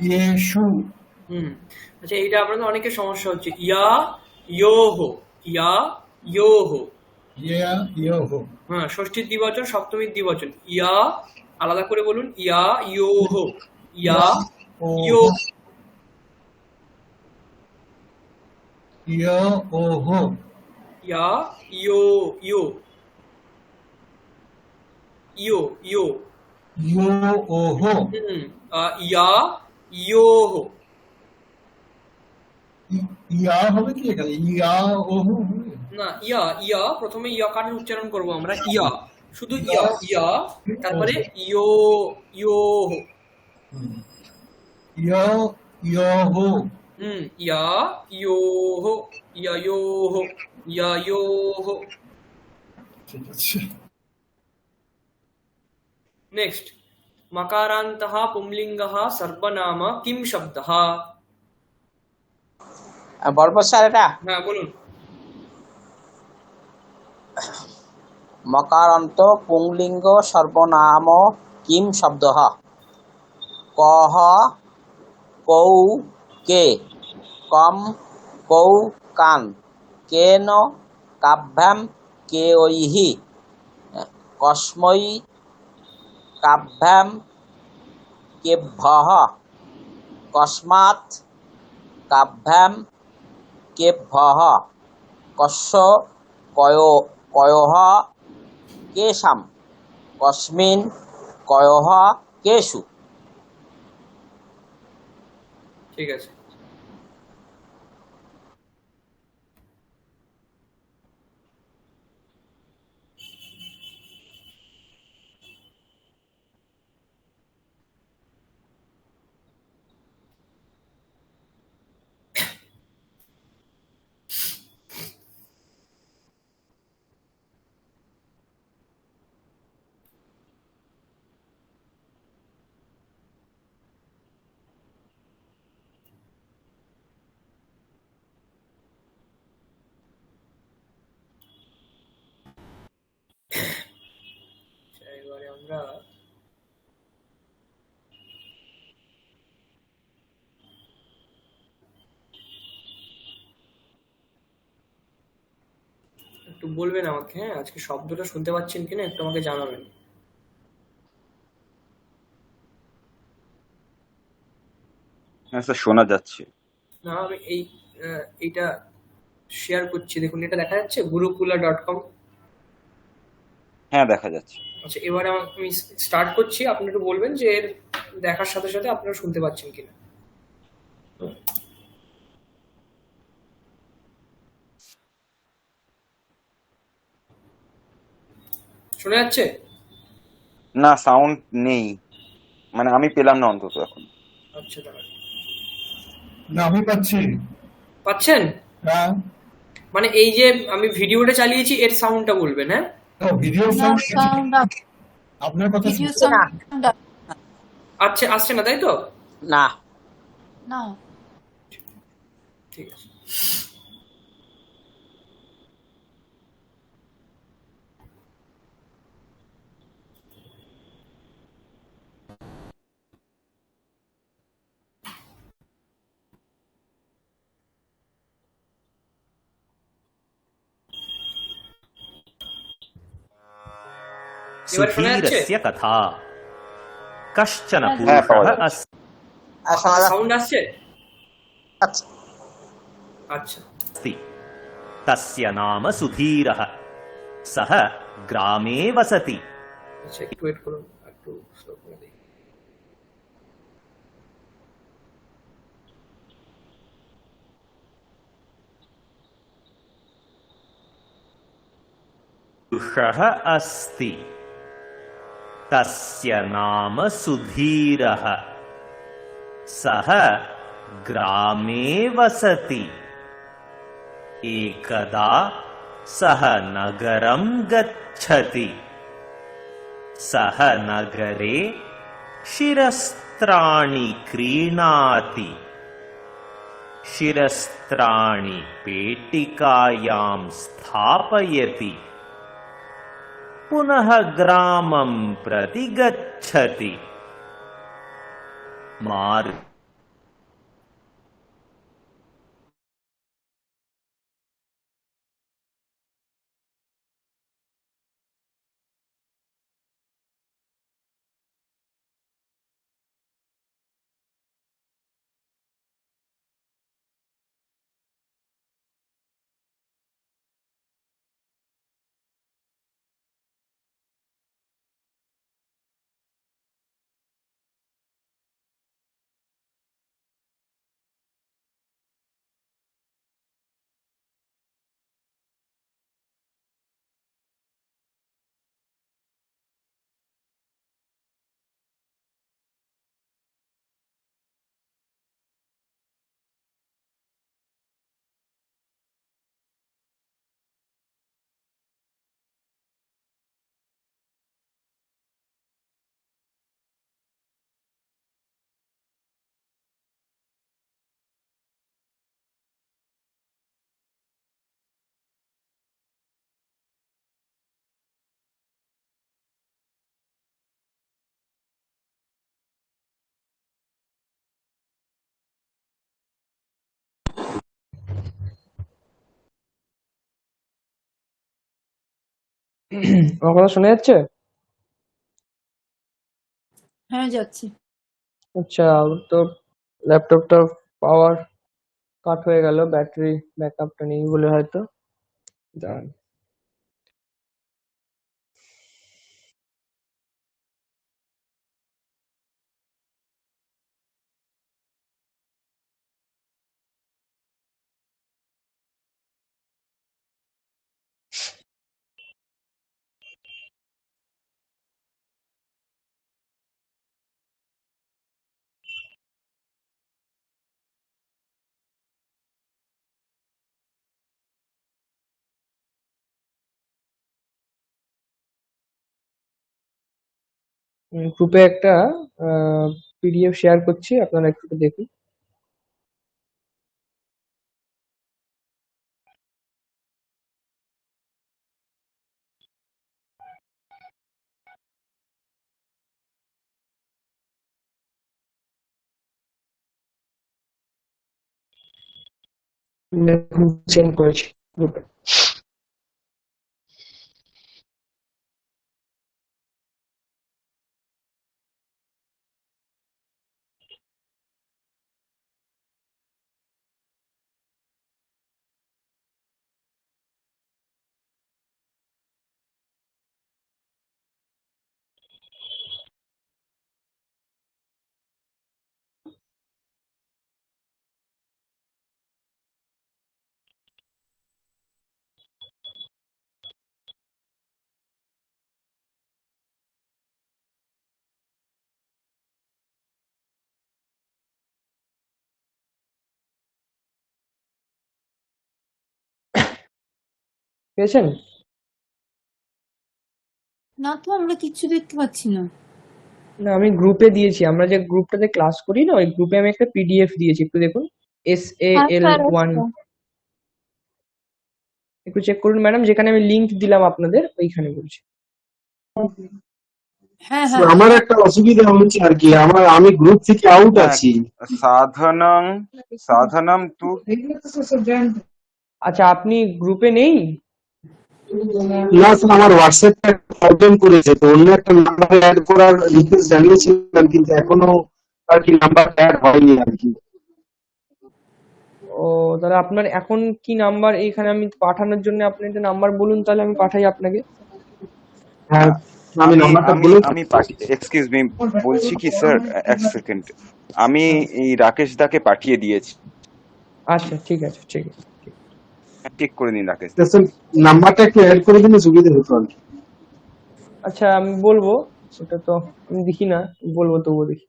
येषु। আচ্ছা এটা আপনাদের অনেকের সমস্যা হচ্ছে। ইয়া ইয়োহ ইয়া ইয়োহ, হ্যাঁ ষষ্ঠীর দ্বিবচন সপ্তমীর দ্বিবচন। ইয়া আলাদা করে বলুন। ইয়া ইয়োহ ইয়া ইয়ো ইয়োহ ইয়া ইয়ো ইয়ো ইয়ো ইয়ো योः ইয়া ইয়োহ। ইয়া হবে কি এখানে? ইয়া ওহু না ইয়া ইয়া প্রথমে ইয়াকারের উচ্চারণ করব আমরা। ইয়া শুধু ইয়া ইয়া, তারপরে ইয়ো ইয়োহ ইয়া ইয়োহ ইয়া ইয়োহ ইয়ায়োহ ইয়ায়োহ। ঠিক আছে। নেক্সট মকারান্তঃ পুংলিঙ্গঃ সর্বনাম কিম শব্দঃ। বলবো স্যার এটা? হ্যাঁ বলুন। মকারান্ত পুংলিঙ্গ সর্বনাম কিম শব্দঃ। কহ কৌ কে, কম কৌ কান, কেন কাভ্যাম কেয়ৈহি, কস্मै কাভ্যাম কেভ্যः, কস্মাৎ কাভ্যাম কেভ্যः, কস্য কয়োः কেষাম, কস্মিন কয়োः কেষু। ঠিক আছে। এবারে আমরা একটু বলবেন আমাকে, হ্যাঁ, আজকে শব্দটা শুনতে পাচ্ছেন কিনা একটু আমাকে জানাবেন। হ্যাঁ স্যার, শোনা যাচ্ছে। না, আমি এইটা শেয়ার করছি, দেখুন এটা দেখা যাচ্ছে গুরুকুলা.com। হ্যাঁ দেখা যাচ্ছে। আচ্ছা, এবারে আমি স্টার্ট করছি, আপনি একটু বলবেন যে এর দেখার সাথে সাথে আপনারা শুনতে পাচ্ছেন কিনা। শোনা যাচ্ছে? না, সাউন্ড নেই, মানে আমি পেলাম না অন্তত এখন। আচ্ছা, দাঁড়ান। না আমি পাচ্ছি। পাচ্ছেন? হ্যাঁ। মানে এই যে আমি ভিডিওটা চালিয়েছি এর সাউন্ডটা বলবেন, হ্যাঁ? Video No sound sound up. আপনার কথা Video শুনতে না sound up. আচ্ছা, আসছে না তাই তো? না, No. ঠিক আছে। এবারে শোনা যাচ্ছে? सुधीरस्य कथा कश्चन হ্যাঁ পাওয়া पुरुषः যাচ্ছে। আর শোনা সাউন্ড আসছে? যাচ্ছে। আচ্ছা। अस्ति तस्य नाम सुधीरः सः ग्रामे वसति আচ্ছা, একটু ওয়েট করুন, একটু স্লো করে দিই। पुरुषः अस्ति तस्य नाम सुधीरः सः ग्रामे वसति एकदा सः नगरं गच्छति सः नगरे शिरस्त्राणि क्रीणाति शिरस्त्राणि पेटिकायां स्थापयति पुनः ग्रामं प्रति गच्छति मार्गे আমার কথা শোনা যাচ্ছে? হ্যাঁ, যাচ্ছে। আচ্ছা, তো ল্যাপটপটা পাওয়ার কাট হয়ে গেল, ব্যাটারি ব্যাকআপটা নেই বলে হয়তো। দাঁড়ান। গ্রুপে একটা পিডিএফ শেয়ার করছি, আপনারা একটু দেখুন। দেখুন, সেন্ড করেছি গ্রুপে। পেয়েছেন? না তো, আমরা কিচ্ছু দেখতে পাচ্ছি না। না, আমি গ্রুপে দিয়েছি, আমরা যে গ্রুপটাতে ক্লাস করি না, ওই গ্রুপে আমি একটা পিডিএফ দিয়েছি, একটু দেখুন। SAL1, একটু চেক করুন ম্যাডাম, যেখানে আমি লিংক দিলাম আপনাদের, ওইখানে বলছি। হ্যাঁ হ্যাঁ, আমার একটা অসুবিধা হচ্ছে আর কি, আমি গ্রুপ থেকে আউট হ্যাঁ, আছি। সাধনম তু আচ্ছা, আপনি গ্রুপে নেই? না স্যার, আমার হোয়াটসঅ্যাপে প্রবলেম করেছে, তো অন্য একটা নাম্বার অ্যাড করার রিকোয়েস্ট জানিয়েছিলাম, কিন্তু এখনো আর কি নাম্বার অ্যাড হয়নি আর কি। ও, তাহলে আপনার এখন কি নাম্বার এইখানে আমি পাঠানোর জন্য? আপনি একটা নাম্বার বলুন, তাহলে আমি পাঠাই আপনাকে। হ্যাঁ, আমি আমি নাম্বারটা আমি বলে আমি এক্সকিউজ মি, বলছি কি স্যার, এক সেকেন্ড, আমি এই রাকেশ দাকে পাঠিয়ে দিয়েছি, আচ্ছা, ঠিক আছে, ঠিক আছে। চেক করে নিন রাকেশ। স্যার, নাম্বারটা একটু অ্যাড করে দিলে সুবিধা হতো আর কি। আচ্ছা, আমি বলবো, ওটা তো আমি দেখি না, বলবো তবুও দেখি।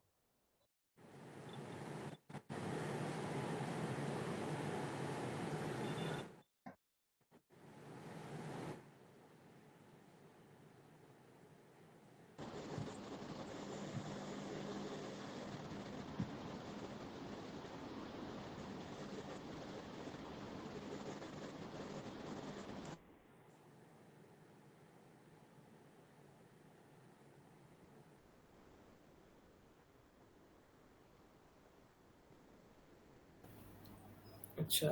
আচ্ছা,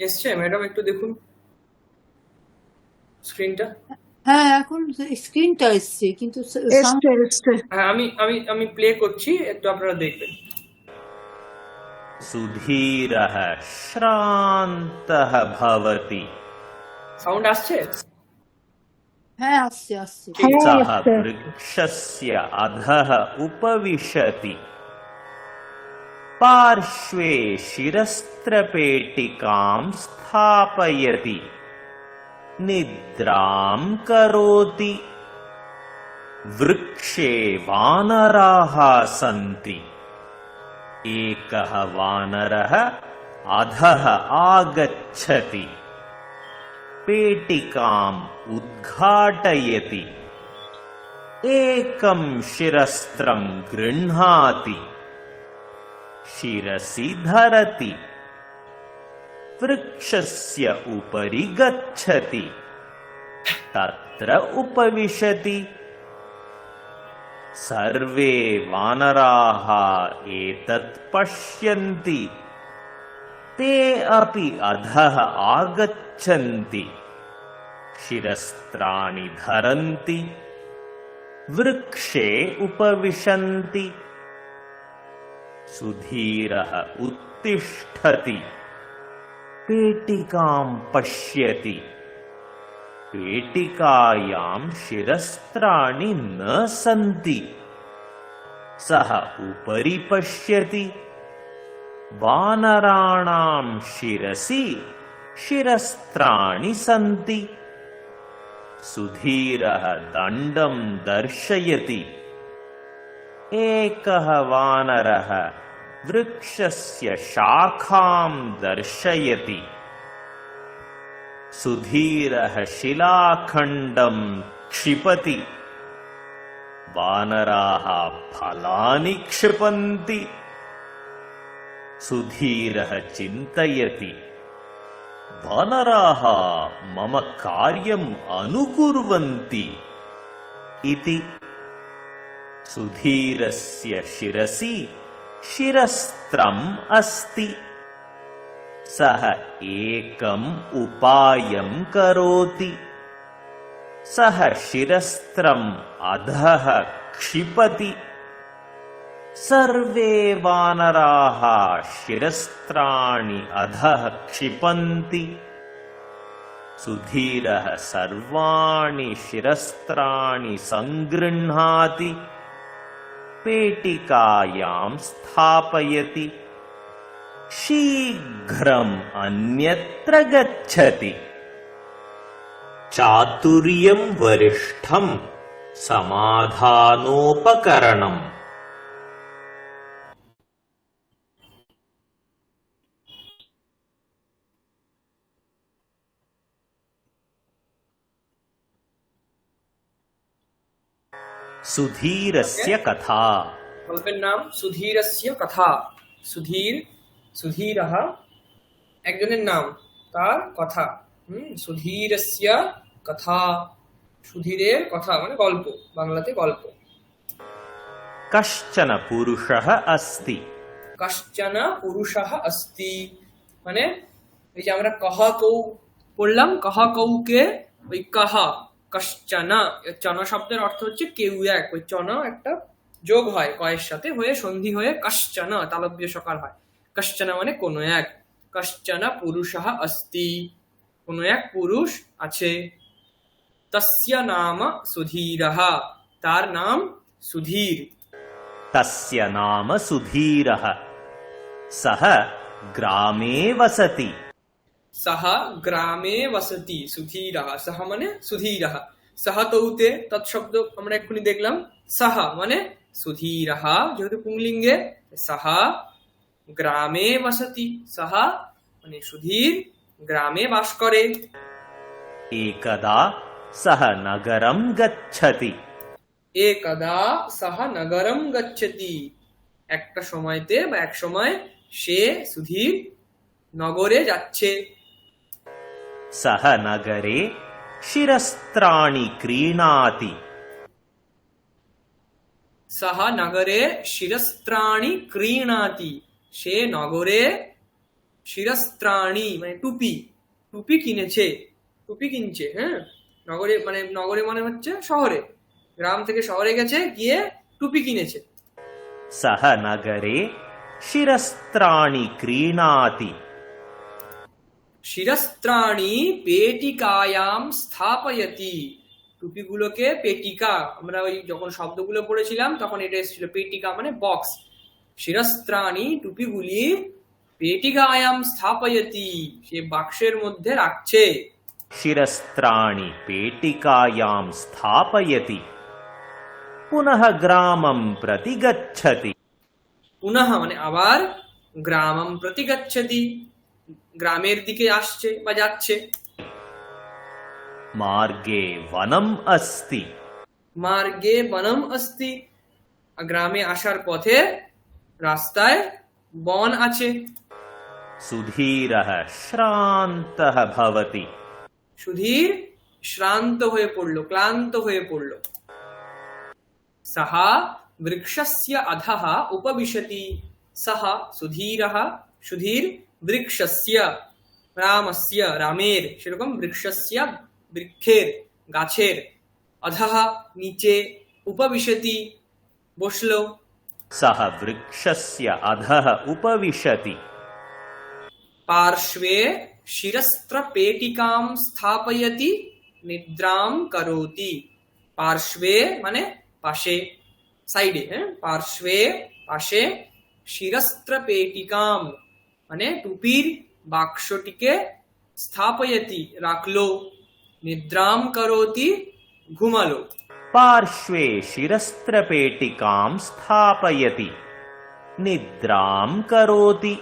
এসছে ম্যাডাম, একটু দেখুন স্ক্রিনটা। হ্যাঁ, এখন স্ক্রিনটা এসছে কিন্তু sound- এসছে। হ্যাঁ, আমি আমি আমি প্লে করছি, একটু আপনারা দেখবেন। सुधीरः श्रान्तः भवति। সাউন্ড আসছে? হ্যাঁ, আসছে আসছে। ঠিক আছে। सः वृक्षस्य अधः उपविशति। पार्श्वे शिरस्त्रपेटिकां स्थापयति। निद्रां करोति। वृक्षे वानराः सन्ति। एकः वानरः अधः आगच्छति। पेटिकाम् उद्घाटयति। एकं शिरस्त्रं गृह्णाति। शिरसि धरति। वृक्षस्य उपरि गच्छति तत्र उपविशति सर्वे वानराः एतत् पश्यन्ति ते अपि अधः आगच्छन्ति शिरस्त्राणि धरन्ति वृक्षे उपविशन्ति सुधीरः उत्तिष्ठति पेटिकां पश्यति पेटिकायां शिरस्त्राणि न सन्ति सः उपरि पश्यति वानराणां शिरसि शिरस्त्राणि सन्ति सुधीरः दण्डं दर्शयति एकः वानरः वृक्षस्य शाखां दर्शयति सुधीरः शिलाखण्डं क्षिपति वानराः फलानि क्षिपन्ति सुधीरः चिन्तयति वानराः मम कार्यम् अनुकुर्वन्ति इति सुधीरस्य शिरसि शिरस्त्रम् अस्ति सः एकम् उपायं करोति सः शिरस्त्रम् अधः क्षिपति सर्वे वानराः शिरस्त्राणि अधः क्षिपन्ति सुधीरः सर्वाणि शिरस्त्राणि सङ्गृह्णाति पेटिकायां स्थापयति शीघ्रम् अन्यत्र गच्छति चातुर्यं वरिष्ठं समाधानोपकरणम् सुधीरस्य कथा গল্পের নাম সুধীরস্য কথা। সুধীর, সুধীরः একজনের নাম, তার কথা। সুধীরস্য কথা, সুধীরের কথা মানে গল্প, বাংলাতে গল্প। कश्चन पुरुषः अस्ति কশ্চন পুরুষः अस्ति মানে এই যে আমরা কহ কৌ পড়লাম, কহ কৌকে ওই কহ কশ্চন, চন শব্দের অর্থ হচ্ছে কেউ এক, ওই চন একটা যোগ হয় কয়ের সাথে, হয়ে সন্ধি হয়ে কশ্চন তালব্য সকার হয়। কশ্চন মানে কোনো এক। কশ্চন পুরুষः अस्ति, কোনো এক পুরুষ আছে। তস্য নাম সুধীরः, তার নাম সুধীর। तस्य नाम सुधीरः सः ग्रामे वसति सः গ্রামে वसति সুধীরः। সহ মানে সুধীরः, সহ তৌতে তৎশব্দ আমরা এক্ষুনি দেখলাম। সহ মানে সুধীরः, যেহেতু পুংলিঙ্গে সহ গ্রামে वसति, সহ মানে সুধীর গ্রামে বাস করে। एकदा सः नगरं गच्छति একদা সহ নগরম গচ্ছতি, একটা সময়তে বা এক সময় সে সুধীর নগরে যাচ্ছে। सः नगरे शिरस्त्राणि क्रीणाति সহ নগরে শিরস্ত্রাণি ক্রীণাতি, সে নগরে শিরস্ত্রাণি মানে টুপি, টুপি কিনেছে, টুপি কিনছে। হ্যাঁ, নগরে মানে নগরে মানে হচ্ছে শহরে, গ্রাম থেকে শহরে গেছে, গিয়ে টুপি কিনেছে। सः नगरे शिरस्त्राणि क्रीणाति শিরস্ত্রাণি পেটিকায়াম স্থাপয়তি, টুপিগুলোকে পেটিকা, আমরা ওই যখন শব্দগুলো পড়েছিলাম তখন এটা এসেছিল, পেটিকা মানে বক্স। শিরস্ত্রাণি টুপিগুলি পেটিকায়াম স্থাপয়তি, সে বাক্সের মধ্যে রাখছে। शिरस्त्राणि पेटिकायां स्थापयति पुनः ग्रामं प्रति गच्छति পুনঃ মানে আবার, গ্রামম প্রতি গচ্ছতি, গ্রামের দিকে আসছে বা যাচ্ছে। मार्गे वनम् अस्ति মার্গে বনম অস্তি, গ্রামে আসার পথে রাস্তায় বন আছে। सुधीरः श्रान्तः भवति সুধীর শ্রান্ত হয়ে পড়লো, ক্লান্ত হয়ে পড়লো। সহ বৃক্ষস্য অধঃ উপবিশতি। সহ সুধীরः, সুধীর, বৃক্ষস্য রামস্য রামের, সেরকম বৃক্ষস্য বৃক্ষের গাছের, অধঃ নিচে, উপবিশতি বসলো। सः वृक्षस्य अधः उपविशति पार्श्वे शिरस्त्रपेटिकां स्थापयति निद्रां करोति। पार्श्वे माने पाशे, साइडे, पार्श्वे पाशे, शिरस्त्रपेटिकां माने टुपिर बाक्सटिके स्थापयति राखलो, निद्रां करोति घुमालो। पार्श्वे शिरस्त्रपेटिकां स्थापयति निद्रां करोति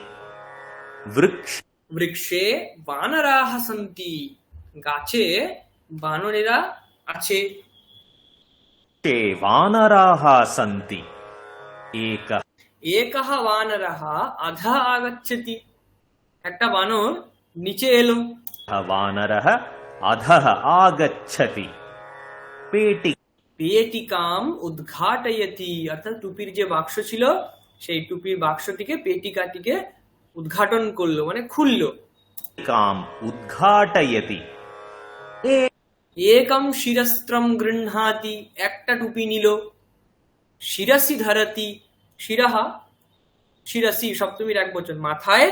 वृक्षे वानराः सन्ति। गाचे बानरेरा आछे। ते वानराः सन्ति। एकः वानरः अधः आगच्छति। একটা বানর নিচে এলো। वानरः अधः आगच्छति পেটিকাম উদ্ঘাটয়তি, অর্থাৎ টুপির যে বাক্স ছিল সেই টুপির বাক্সটিকে, পেটিকাটিকে উদ্ঘাটন করলো, মানে খুললো। पेटिकाम् उद्घाटयति একম শিরস্ত্রম গৃহ্ণাতি, একটা টুপি নিল। শিরসি ধরতি, শিরহা শিরসি সপ্তমীর এক বচন, মাথায়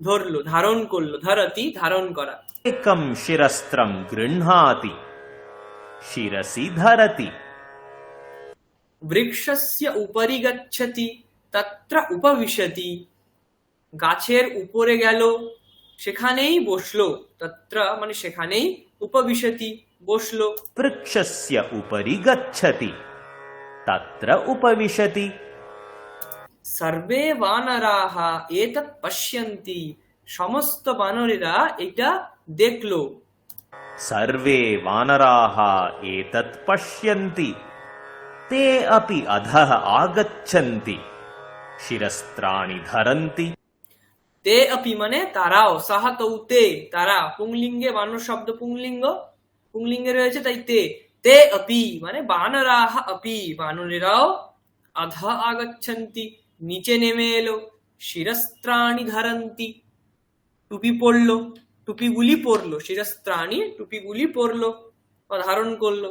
ধরলো, ধারণ করলো, ধরতি ধারণ করা। एकं शिरस्त्रं गृह्णाति शिरसि धरति বৃক্ষস্য উপরি গচ্ছতি তত্র উপবিশতি। গাছের উপরে গেল, সেখানেই বসলো। তত্র মানে সেখানেই, উপবিশতি বসলো। वृक्षस्य उपरि गच्छति तत्र उपविशति সর্বে বানরাহ এতৎ পশ্যন্তি, সমস্ত বানরেরা এটা দেখলো। सर्वे वानराः एतत् पश्यन्ति ते अपि अधः आगच्छन्ति शिरस्त्राणि धरन्ति তে আপি মানে তারাও, সাহা তৌতে তারা, পুংলিঙ্গে, বানর শব্দ পুংলিঙ্গ, পুংলিঙ্গে রয়েছে তাই তে। তে আপি মানে বানরাহ আপি, বানরেরাও, আধা আগচ্ছন্তি নিচে নেমে এলো, শিরস্ত্রাণি ধারন্তি টুপি পরলো, টুপিগুলি পরলো, শিরস্ত্রাণি টুপিগুলি পরলো বা ধারণ করলো।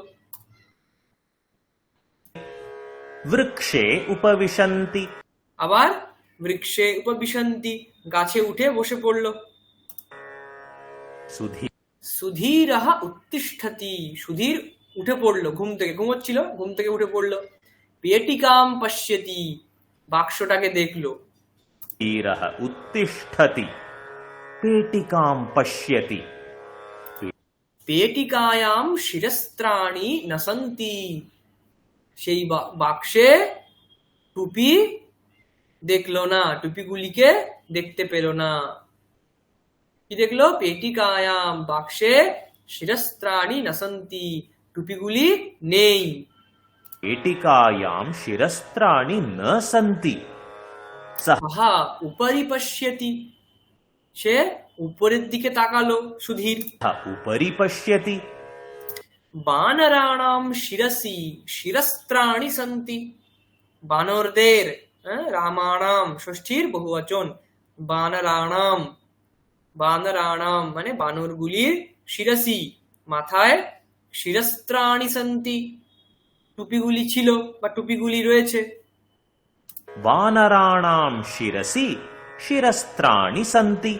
वृक्षे उपविशन्ति আবার বৃক্ষে উপবিশন্তি, গাছে উঠে বসে পড়লো। सुधी সুধীরহ উত্তিষ্ঠতি, সুধীর উঠে পড়লো, ঘুম থেকে, ঘুমোচ্ছিল, ঘুম থেকে উঠে পড়লো। পেটিকাম পশ্যতি, বাক্সটাকে দেখলো। धीरः उत्तिष्ठति पेटिकां पश्यति পেটিকায়াম শিরস্ত্রাণি নসন্তি, সেই বাক্সে টুপি দেখলো না, টুপিগুলিকে দেখতে পেল না। কি দেখলো? পেটিকায়াম বাক্সে, শিরস্ত্রাণি নসন্তি টুপিগুলি নেই। पेटिकायां शिरस्त्राणि न सन्ति सः আহা উপরি পশ্যতি, সে উপরের দিকে তাকালো সুধীর। उपरि पश्यति বানরাণাম শিরসি শিরস্ত্রাণি সন্তি, বানরদের, রামাণাম ষষ্ঠীর বহুবচন, বানরাণাম, বানরাণাম মানে বানরগুলির, শিরসি মাথায়, শিরস্ত্রাণি সন্তি টুপিগুলি ছিল বা টুপিগুলি রয়েছে। वानराणां शिरसि शिरस्त्राणि सन्ति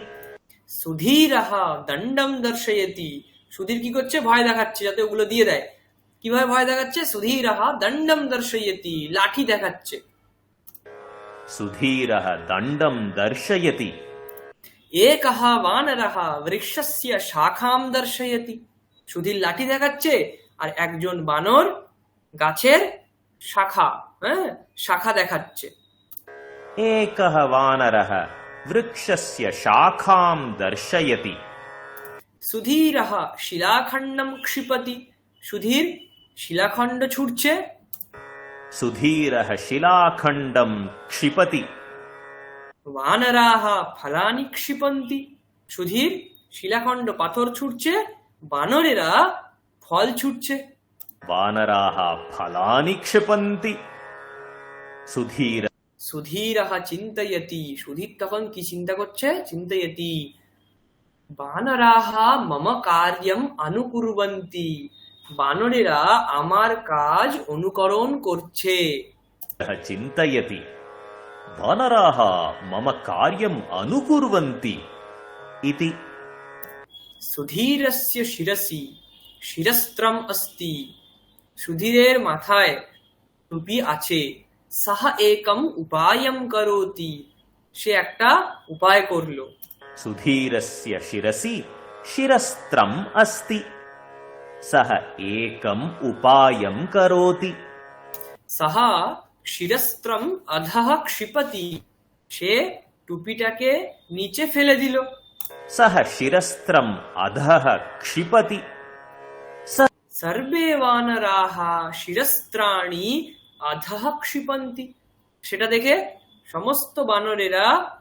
সুধীরহ দণ্ডম দর্শয়তি, সুধীর কি করছে? ভয় দেখাচ্ছে যাতে ওগুলো দিয়ে দেয়। কিভাবে ভয় দেখাচ্ছে? সুধীরহ দণ্ডম দর্শয়তি, লাঠি দেখাচ্ছে। सुधीरः दण्डं दर्शयति একহ বানরহ বৃক্ষস্য শাখাম দর্শয়তি, সুধীর লাঠি দেখাচ্ছে আর একজন বানর গাছের শাখা, শাখা দেখাচ্ছে। एकः वानरः वृक्षस्य शाखां दर्शयति সুধীরহ শিলাখণ্ডম ক্ষিপতি, সুধীর শিলাখণ্ড ছুটছে। सुधीरः शिलाखण्डं क्षिपति वानराः फलानि क्षिपन्ति। সুধীর, শিলাখণ্ড পাথর ছুটছে, বানরেরা ফল ছুটছে। वानराः फलानि क्षिपन्ति। सुधीर সুধীরः চিন্তয়তি, সুধীর তখন কি চিন্তা করছে? চিন্তয়তি। বানরাः মম কার্যম অনুকুর্বন্তি, বানরেরা আমার কাজ অনুকরণ করছে। चिन्तयति। वानराः मम कार्यम् अनुकुर्वन्ति इति। সুধীরস্য শিরসি শিরস্ত্রম अस्ति, সুধীরের মাথায় টুপি আছে। সহ একম উপায়ম করোতি, সে একটা উপায় করলো। सुधीरस्य शिरसि शिरस्त्रम् अस्ति, सः एकम् उपायं करोति। সহ শিরস্ত্রম অধঃ ক্ষিপতি, সে টুপিটাকে নিচে ফেলে দিল। सः शिरस्त्रम् अधः क्षिपति। সর্বে বানরাহ শিরস্ত্রাণি অধঃ ক্ষিপন্তি, সেটা দেখে সমস্ত বানরেরা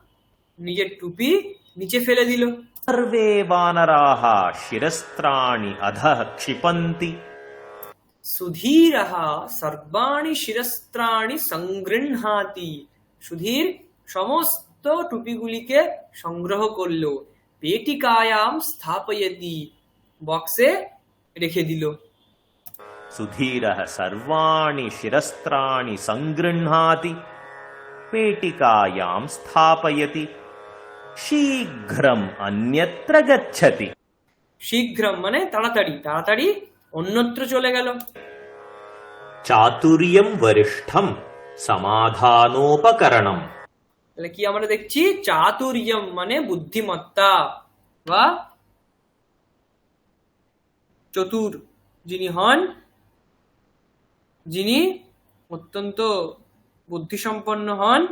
নিজের টুপি নিচে ফেলে দিল। सर्वे वानराः शिरस्त्राणि अधः क्षिपन्ति। সুধীরः সর্বাণি শিরস্ত্রাণি সংগৃহ্ণাতি, সুধীর সমস্ত টুপিগুলিকে সংগ্রহ করলো। পেটিকায়াম স্থাপয়তি, বক্সে রেখে দিল। सुधीरः सर्वाणि शिरस्त्राणि सङ्गृह्णाति, पेटिकायां स्थापयति, शीघ्रम् अन्यत्र गच्छति। শীঘ্রম মানে তাড়াতাড়ি, তাড়াতাড়ি অন্যত্র চলে গেল। चातुर्यं वरिष्ठं समाधानोपकरणम्। তাহলে কি আমরা দেখছি? চাতুর্যম মানে বুদ্ধিমত্তা বা চতুর যিনি হন, যিনি অত্যন্ত বুদ্ধিসম্পন্ন হন,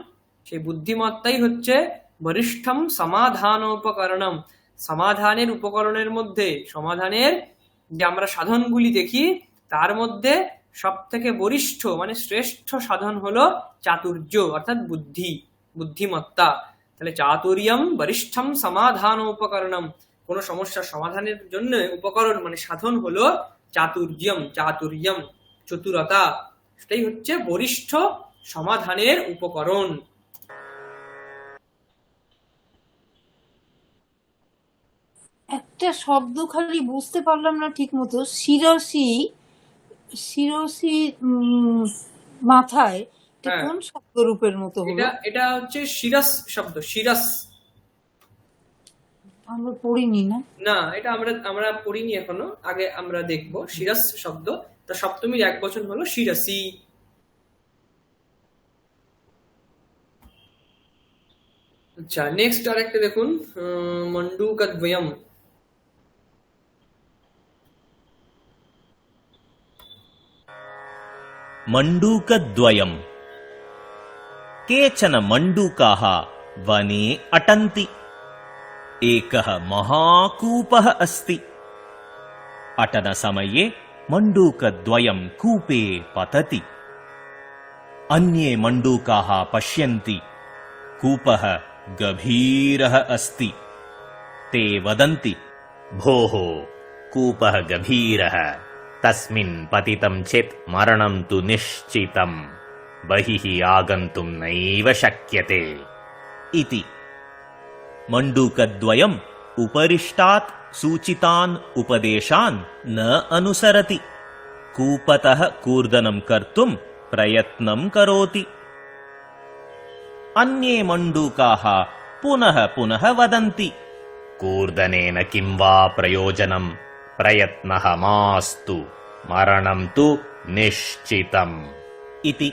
সেই বুদ্ধিমত্তাই হচ্ছে বরিষ্ঠম সমাধানোপকরণম, সমাধানের উপকরণের মধ্যে, সমাধানের যে আমরা সাধনগুলি দেখি তার মধ্যে সব থেকে বরিষ্ঠ মানে শ্রেষ্ঠ সাধন হলো চাতুর্য অর্থাৎ বুদ্ধি, বুদ্ধিমত্তা। তাহলে চাতুর্যম বরিষ্ঠম সমাধানোপকরণম, কোন সমস্যার সমাধানের জন্য উপকরণ মানে সাধন হলো চাতুর্যম, চাতুর্যম চতুরতা, সেটাই হচ্ছে বরিষ্ঠ সমাধানের উপকরণ। একটা শব্দ খালি বুঝতে পারলাম না ঠিক মতো। শিরসি, শিরসি মাথায়, এটা হ্যাঁ, কোন শব্দ রূপের মতো হলো? এটা এটা হচ্ছে শিরস শব্দ, শিরস। আমরা পড়িনি না? না, এটা আমরা পড়িনি এখনো, আগে আমরা দেখবো। শিরস শব্দ, তা সপ্তমীর এক বচন হলো শিরসি। আচ্ছা, নেক্সট আরেকটা দেখুন, মণ্ডূকদ্বয়ম। मण्डूकद्वयम्। केचन मण्डूकाः वने अटन्ति। एकः महाकूपः अस्ति। अटनसमये मण्डूकद्वयं कूपे पतति। अन्ये मण्डूकाः पश्यन्ति कूपः गभीरः अस्ति। ते वदन्ति, भोः कूपः गभीरः, तस्मिन् पतितं चेत् मरणं तु निश्चितम्, बहिः आगन्तुं नैव शक्यते इति। मण्डूकद्वयम् उपरिष्टात् सूचितान् उपदेशान् न अनुसरति। कूपतः कूर्दनं कर्तुं प्रयत्नं करोति। अन्ये मण्डूकाः पुनः पुनः वदन्ति, कूर्दनेन किं वा प्रयोजनं, प्रयत्नः मास्तु, मरणं तु निश्चितम् इति।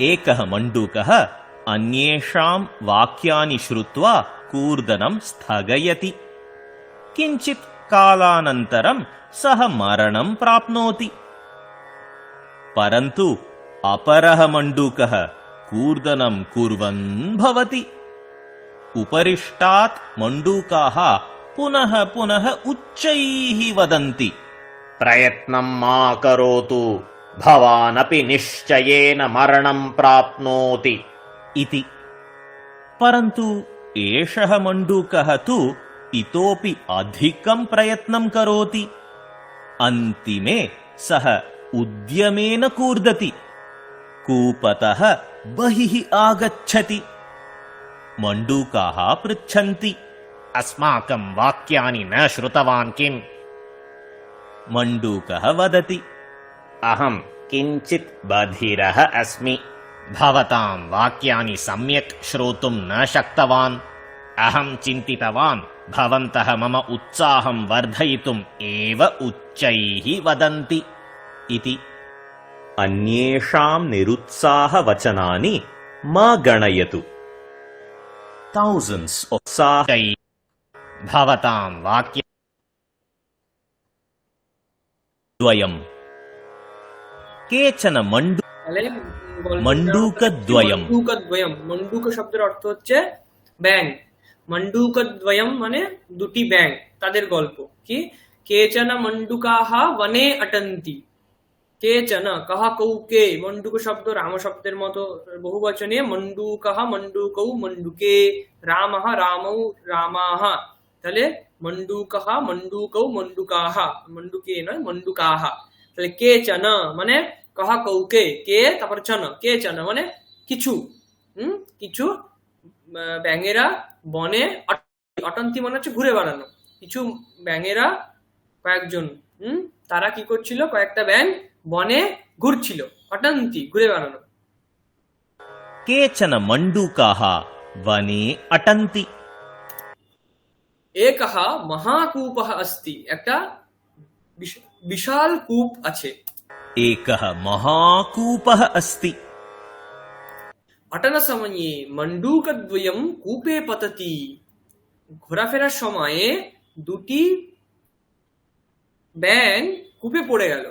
एकः मण्डूकः अन्येषां वाक्यानि श्रुत्वा कूर्दनं स्थगयति। किञ्चित् कालानन्तरं सः मरणं प्राप्नोति। परन्तु अपरः मण्डूकः कूर्दनं कुर्वन् भवति। उपरिष्टात् मण्डूकाः पुनः पुनः उच्चैः वदन्ति, प्रयत्नं मा करोतु, भवानपि निश्चयेन मरणं प्राप्नोति इति। परन्तु एषः मण्डूकः तु इतोपि अधिकं प्रयत्नं करोति। अन्तिमे सः उद्यमेन कूर्दति, कूपतः बहिः आगच्छति। मण्डूकाः पृच्छन्ति, अस्माकं वाक्यानि न श्रुतवान् किम्? मण्डूकः वदति, अहं किञ्चित् बधिरः अस्मि, भवतां वाक्यानि सम्यक् श्रोतुं न शक्तवान्। अहं चिन्तितवान् भवन्तः मम उत्साहं वर्धयितुम् एव उच्चैः वदन्ति इति। अन्येषां निरुत्साहवचनानि मा गणयतु। Thousands of भवतां वाक्य द्वयम् কেচন মণ্ডূকদ্বয়ম। মণ্ডূক শব্দের অর্থ হচ্ছে ব্যাং। মণ্ডূকদ্বয়ম মানে দুটি ব্যাং, তাদের গল্প কি? কেচন মণ্ডূকাহ বনে অটন্তি। কেচন কাহা কৌকে, মণ্ডূক শব্দ রাম শব্দের মতো বহুবচনে মণ্ডূকঃ মণ্ডূকৌ মণ্ডূকে, রামঃ রামৌ রামাহ। তাহলে মণ্ডূকঃ মণ্ডূকৌ মণ্ডূকাহ, মণ্ডূকে নয় মণ্ডূকাহ। তাহলে কেচন মানে কাহা কৌকে, কে তারপর চন, কেচন মানে কিছু, কিছু ব্যাঙেরা বনে অটন্তি মানে হচ্ছে ঘুরে বেড়ানো। কিছু ব্যাঙেরা কয়েকজন তারা কি করছিল? কয়েকটা ব্যাঙ বনে ঘুরছিল, অটন্তি ঘুরে বেড়ানো। কেচন মণ্ডূকাः বনে অটন্তি। একঃ মহাকূপঃ अस्ति, একটা বিশাল কূপ আছে। एकः महाकूपः अस्ति। অটন সময়ে মণ্ডূকদ্বয়ম কূপে পততি। ঘোরাফেরার সময়ে দুটি ব্যাঙ কূপে পড়ে গেল।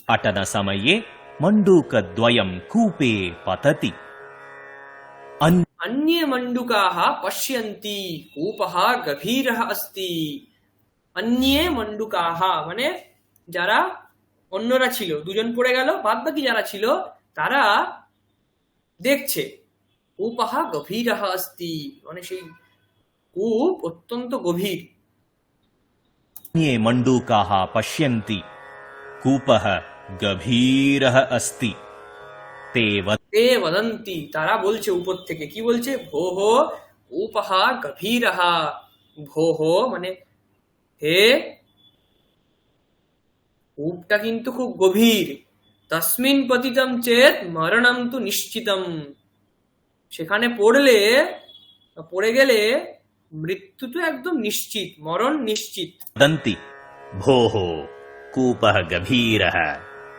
अटन समये मण्डूकद्वयं कूपे पतति। अन्ये मण्डूकाः पश्यन्ति कूपः गभीरः अस्ति। अन्ये मण्डूकाः মানে যারা অন্যরা ছিল, দুজন পড়ে গেল, বাদ বাকি যারা ছিল তারা দেখছে কূপः গভীরः अस्ति মানে সেই কূপ অত্যন্ত গভীর। अन्ये मण्डूकाः पश्यन्ति कूपः गभीरः अस्ति। ते वदन्ति তারা বলছে উপর থেকে, কি বলছে? ভোঃ কূপः গভীরः। ভোঃ মানে হে, কূপটা কিন্তু খুব গভীর। তস্মিন পতিতম চেত মরণম তু নিশ্চিতম। সেখানে পড়ে গেলে মৃত্যু তো একদম নিশ্চিত, মরণ নিশ্চিত। वदन्ति भोः कूपः गभीरः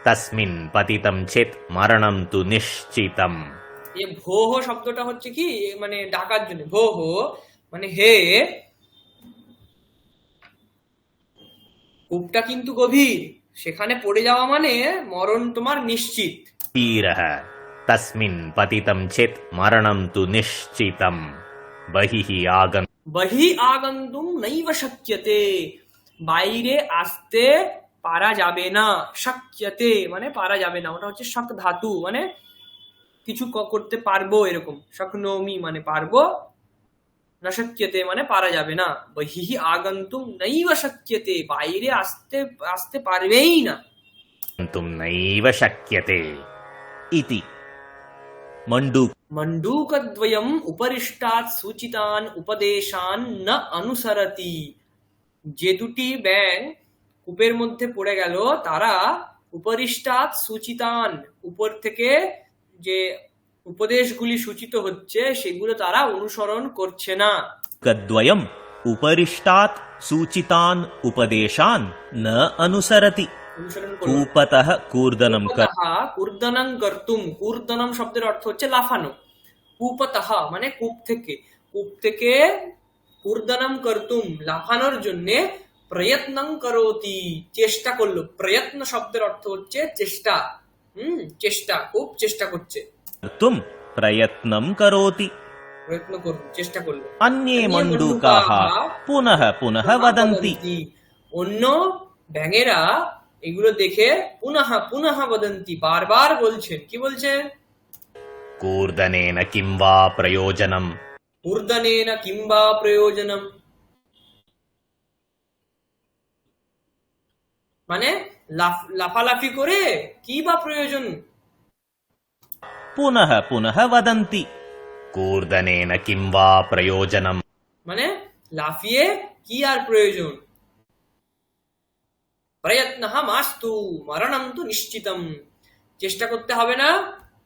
तस्मिन् पतितं चेत् मरणं तु निश्चितम्। এই ভোঃ শব্দটা হচ্ছে কি মানে ডাকার জন্য। ভোঃ মানে হে, কূপটা কিন্তু গভীর, সেখানে পড়ে যাওয়া মানে মরণ তোমার নিশ্চিত। गभीरः तस्मिन् पतितं चेत् मरणं तु निश्चितम्। बहिः আগন্তুম নৈব শক্যতে, বাইরে আসতে পারা যাবে না। শক্যতে মানে পারা যাবে না, ওটা হচ্ছে শক ধাতু মানে কিছু করতে পারবো এরকম। শক্নোমি মানে পারবো, না শক্যতে মানে পারা যাবে না। বহিঃ আগন্তুম নৈব শক্যতে, বাইরে আসতে পারবেই না। तुम नैव शक्यते इति। মণ্ডূকদ্বয়ম উপরিষ্টাৎ সূচিতান উপদেশান ন অনুসরতি। যে দুটি ব্যাঙ কূপের মধ্যে পড়ে গেল তারা উপরিষ্টাৎ সূচিতান, উপর থেকে যে উপদেশগুলি সূচিত হচ্ছে সেগুলো তারা অনুসরণ করছে না। गद्वयम् उपरिष्टात् सूचितान् उपदेशान् न अनुसरति। কূপতঃ কূর্দনম কূর্দনং কর্তুম, কূর্দনম শব্দের অর্থ হচ্ছে লাফানো। কূপতঃ মানে কূপ থেকে কূর্দনম কর্তুম লাফানোর জন্য প্রয়ত্নং করোতি চেষ্টা করলো। প্রয়ত্ন শব্দের অর্থ হচ্ছে চেষ্টা, চেষ্টা, খুব চেষ্টা করছে। তুম প্রয়ত্নম করোতি, প্রয়ত্ন করলো, চেষ্টা করলো। অন্যে মণ্ডূকাঃ পুনঃ পুনঃ বদন্তি, অন্য ব্যাঙেরা এগুলো দেখে পুনঃ পুনঃ বদন্তি বারবার বলছেন। কি বলছেন? কূর্দনেন কিং বা প্রয়োজনম, কূর্দনেন কিং বা প্রয়োজনম, মানে লাফালাফি করে কি বা প্রয়োজন। पुनः पुनः वदन्ति कूर्दनेन किं वा प्रयोजनम्, মানে লাফিয়ে কি আর প্রয়োজন। প্রয়ত্নঃ মাস্তু মরণম তু নিশ্চিতম, চেষ্টা করতে হবে না,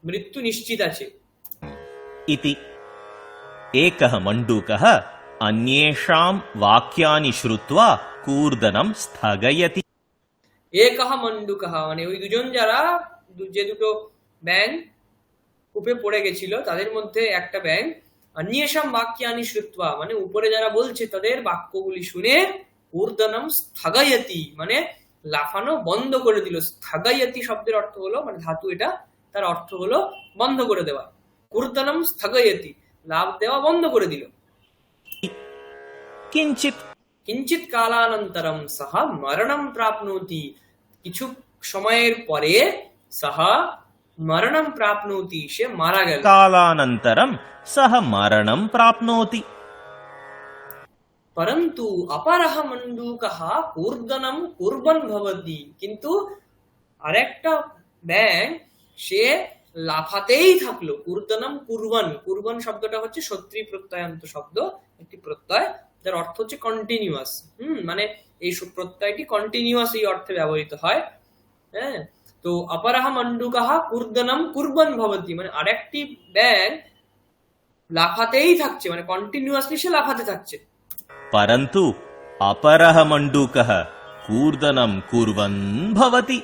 মৃত্যু নিশ্চিত আছে। इति। एकः मण्डूकः अन्येषां वाक्यानि श्रुत्वा कूर्दनं स्थगयति। একঃ মণ্ডুকঃ মানে ওই দুজন যারা যে দুটো ব্যাং কূপে পড়ে গেছিল তাদের মধ্যে একটা ব্যাং অন্যেষাম বাক্যানি শ্রুত্বা মানে উপরে যারা বলছে তাদের বাক্যগুলি শুনে কূর্দনম স্থগয়তি মানে লাফানো বন্ধ করে দিল। স্থগয়তি শব্দের অর্থ হলো মানে ধাতু এটা, তার অর্থ হলো বন্ধ করে দেওয়া। কূর্দনম স্থগয়তি লাফ দেওয়া বন্ধ করে দিল। किञ्चित् কিঞ্চিত কালানন্তরম সহ মরণম প্রাপ্নোতি, কিছু সময়ের পরে সহ মরণম প্রাপ্নোতি সে মারা গেল। कालानन्तरं सः मरणं प्राप्नोति। परन्तु अपरः मण्डूकः कूर्दनं कुर्वन् भवति, কিন্তু আরেকটা ব্যাং সে লাফাতেই থাকলো। কূর্দনম কুরবান, কুরবান শব্দটা হচ্ছে সত্রী প্রত্যয়ান্ত শব্দ, একটি প্রত্যয় যার অর্থ হচ্ছে কন্টিনিউয়াস। মানে এই প্রত্যয়টি কন্টিনিউয়াস এই অর্থে ব্যবহৃত হয়। হ্যাঁ, তো অপরহ মণ্ডুকः কূর্দনম কুরবান ভবতি মানে আরেকটি ব্যাং লাফাতেই থাকছে, মানে কন্টিনিউয়াসলি সে লাফাতে থাকছে। परन्तु अपरः मण्डूकः कूर्दनं कुर्वन् भवति।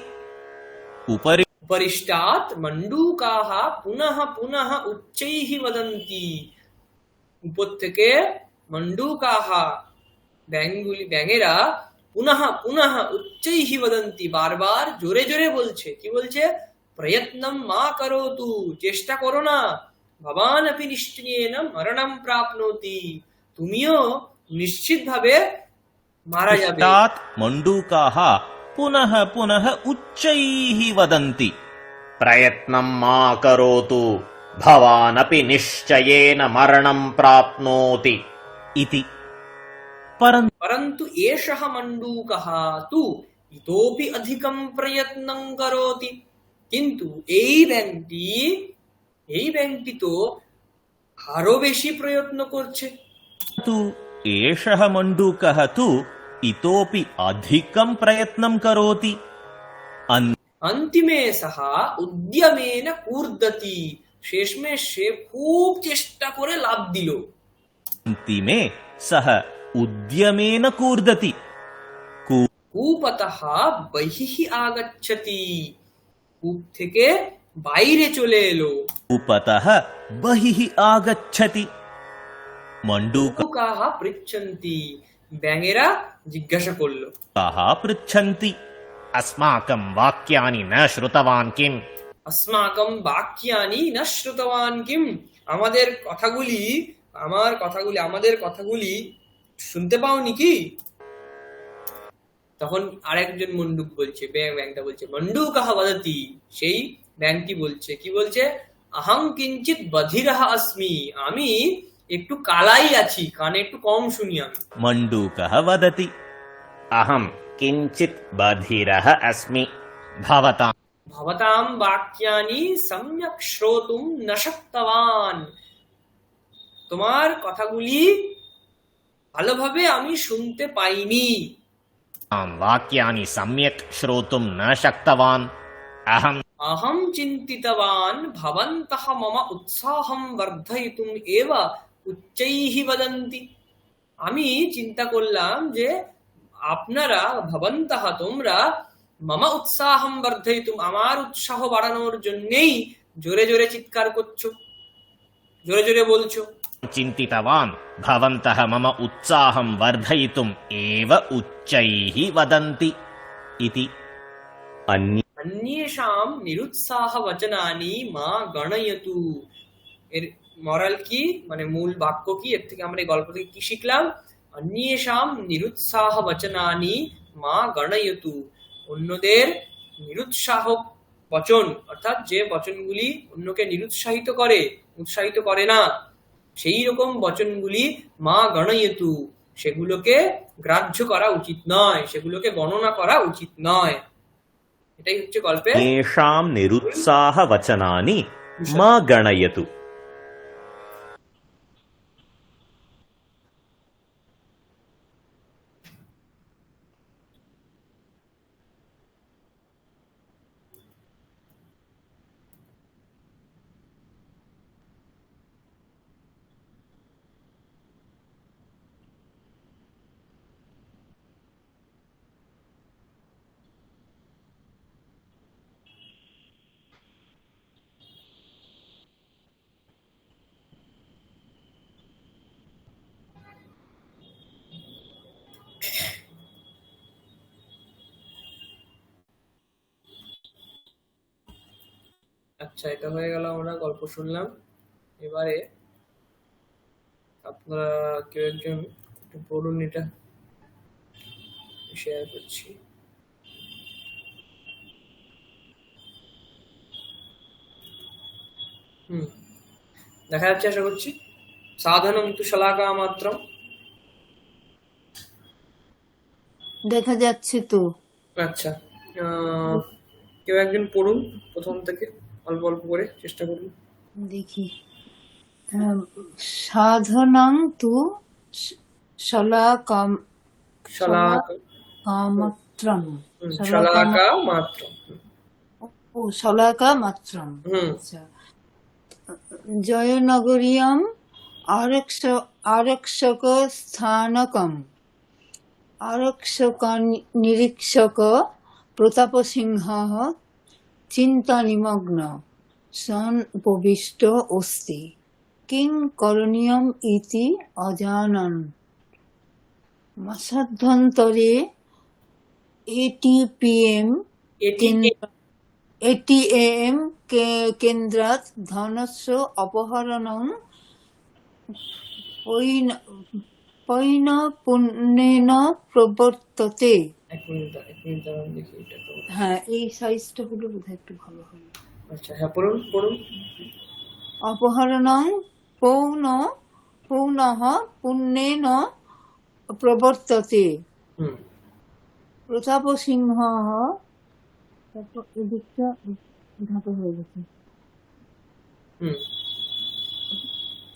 उपरिष्टात् मण्डूकाः पुनः पुनः उच्चैः वदन्ति, উপর থেকে মণ্ডুকাহ ব্যাঙেরা পুনঃ পুনঃ উচ্চৈঃ বদন্তি বারবার জোরে জোরে বলছে। কি বলছে? প্রয়ত্নম মা করোতু, চেষ্টা করো না। ভবান আপি নিশ্চয়েন মরণম প্রাপ্নোতি, তুমিও নিশ্চিতভাবে মারা যাবে। पश्चात् मण्डूकाः पुनः पुनः उच्चैः वदन्ति प्रयत्नं मा करोतु भवानपि निश्चयेन मरणं प्राप्नोति इति। परन्तु एषः मण्डूकः तु इतोपि अधिकं प्रयत्नं करोति, কিন্তু এই ব্যাংকটি তো আরো বেশি প্রয়ত্ন করছে। तु एषः मण्डूकः तु इतोपि अधिकं प्रयत्नं करोति। अंतिमे सः उद्यमेन कूर्दति, শেষমেশ সে খুব চেষ্টা করে লাফ দিল। अन्तिमे सः उद्यमेन कूर्दति, কূপতঃ বহিঃ আগচ্ছতি, কূপ থেকে বাইরে চলে এলো। कूपतः बहिः आगच्छति। মণ্ডুকাः পৃচ্ছন্তি, ব্যাঙেরা জিজ্ঞাসা করলো। पृच्छन्ति अस्माकं वाक्यानि न श्रुतवान् किम्, अस्माकं वाक्यानि न श्रुतवान् किम्, আমাদের কথাগুলি শুনতে পাওনি কি? তখন আরেকজন মণ্ডুক বলছে, ব্যাংটা বলছে মণ্ডুকः বদতি, সেই ব্যাংটি বলছে, কি বলছে? अहं किञ्चित् बधिरः अस्मि, আমি একটু কালাই আছি, কানে একটু কম শুনি আমি। मण्डूकः वदति अहं किञ्चित् बधिरः अस्मि भवतां वाक्यानि सम्यक् श्रोतुं न शक्तवान्, তোমার কথাগুলি ভালোভাবে আমি শুনতে পাইনি। वाक्यानि सम्यक् श्रोतुं न शक्तवान् अहं चिन्तितवान् भवन्तः मम उत्साहं वर्धयितुम् एव उच्चैः वदन्ति, আমি চিন্তা করলাম যে আপনারা ভবন্তঃ তোমরা মম উৎসাহম বর্ধয়িতুম, আমার উৎসাহ বাড়ানোর জন্যই জোরে জোরে চিৎকার করছো, জোরে জোরে বলছো। चिन्तितवान् भवन्तः मम उत्साहं वर्धयितुम् एव उच्चैः वदन्ति इति। अन्येषां निरुत्साह वचनानि मा गणयतु, এর মরাল কি, মানে মূল বাক্য কি, এর থেকে আমরা এই গল্প থেকে কি শিখলাম? अन्येषां निरुत्साह वचनानि मा गणयतु, অন্যদের নিরুৎসাহ বচন, অর্থাৎ যে বচনগুলি অন্যকে উৎসাহিত করে না, সেই রকম বচনগুলি মা গণয়তু, সেগুলোকে গ্রাহ্য করা উচিত নয়, সেগুলোকে গণনা করা উচিত নয়। এটাই হচ্ছে গল্পের येषां निरुत्साहवचनानि বিষয়। मा गणयतु। আচ্ছা, এটা হয়ে গেল, আমরা গল্প শুনলাম। এবারে আপনারা কেউ একজন একটু পড়ুন, এটা শেয়ার করছি। দেখা যাচ্ছে আশা করছি। সাধনম তু শলাকা মাত্রম। দেখা যাচ্ছে তো। আচ্ছা, কেউ একজন পড়ুন প্রথম থেকে, অল্প অল্প করে চেষ্টা করুন। দেখি। সাধনাং তু শলাকাম শলাকা শলাকামাত্রম। শলাকা মাত্র। ও শলাকা মাত্রম। আচ্ছা। জয়নগরীয়ম আরক্ষক স্থানকম আরক্ষক নিরীক্ষক প্রতাপসিংহ চিন্তানিমগ্ন সন উপবিষ্ট অস্তি কিং করণীয়ম ইতি অজানন মাসাধ্যান্তরে এটিএম কেন্দ্রাৎ ধনস্য অপহরণং পৈনপুণ্যেন প্রবর্ততে। এক মিনিট দাঁড়ান, দেখি এটা তো। হ্যাঁ, এই সাইজটা হলে বোধহয় একটু ভালো হবে। আচ্ছা, হ্যাঁ, পড়ুন পড়ুন। অপহরণং পৌনঃ পুণ্যেন প্রবর্ততে প্রতাপসিংহ। তারপর এদিকটা ঢাকা হয়ে গেছে,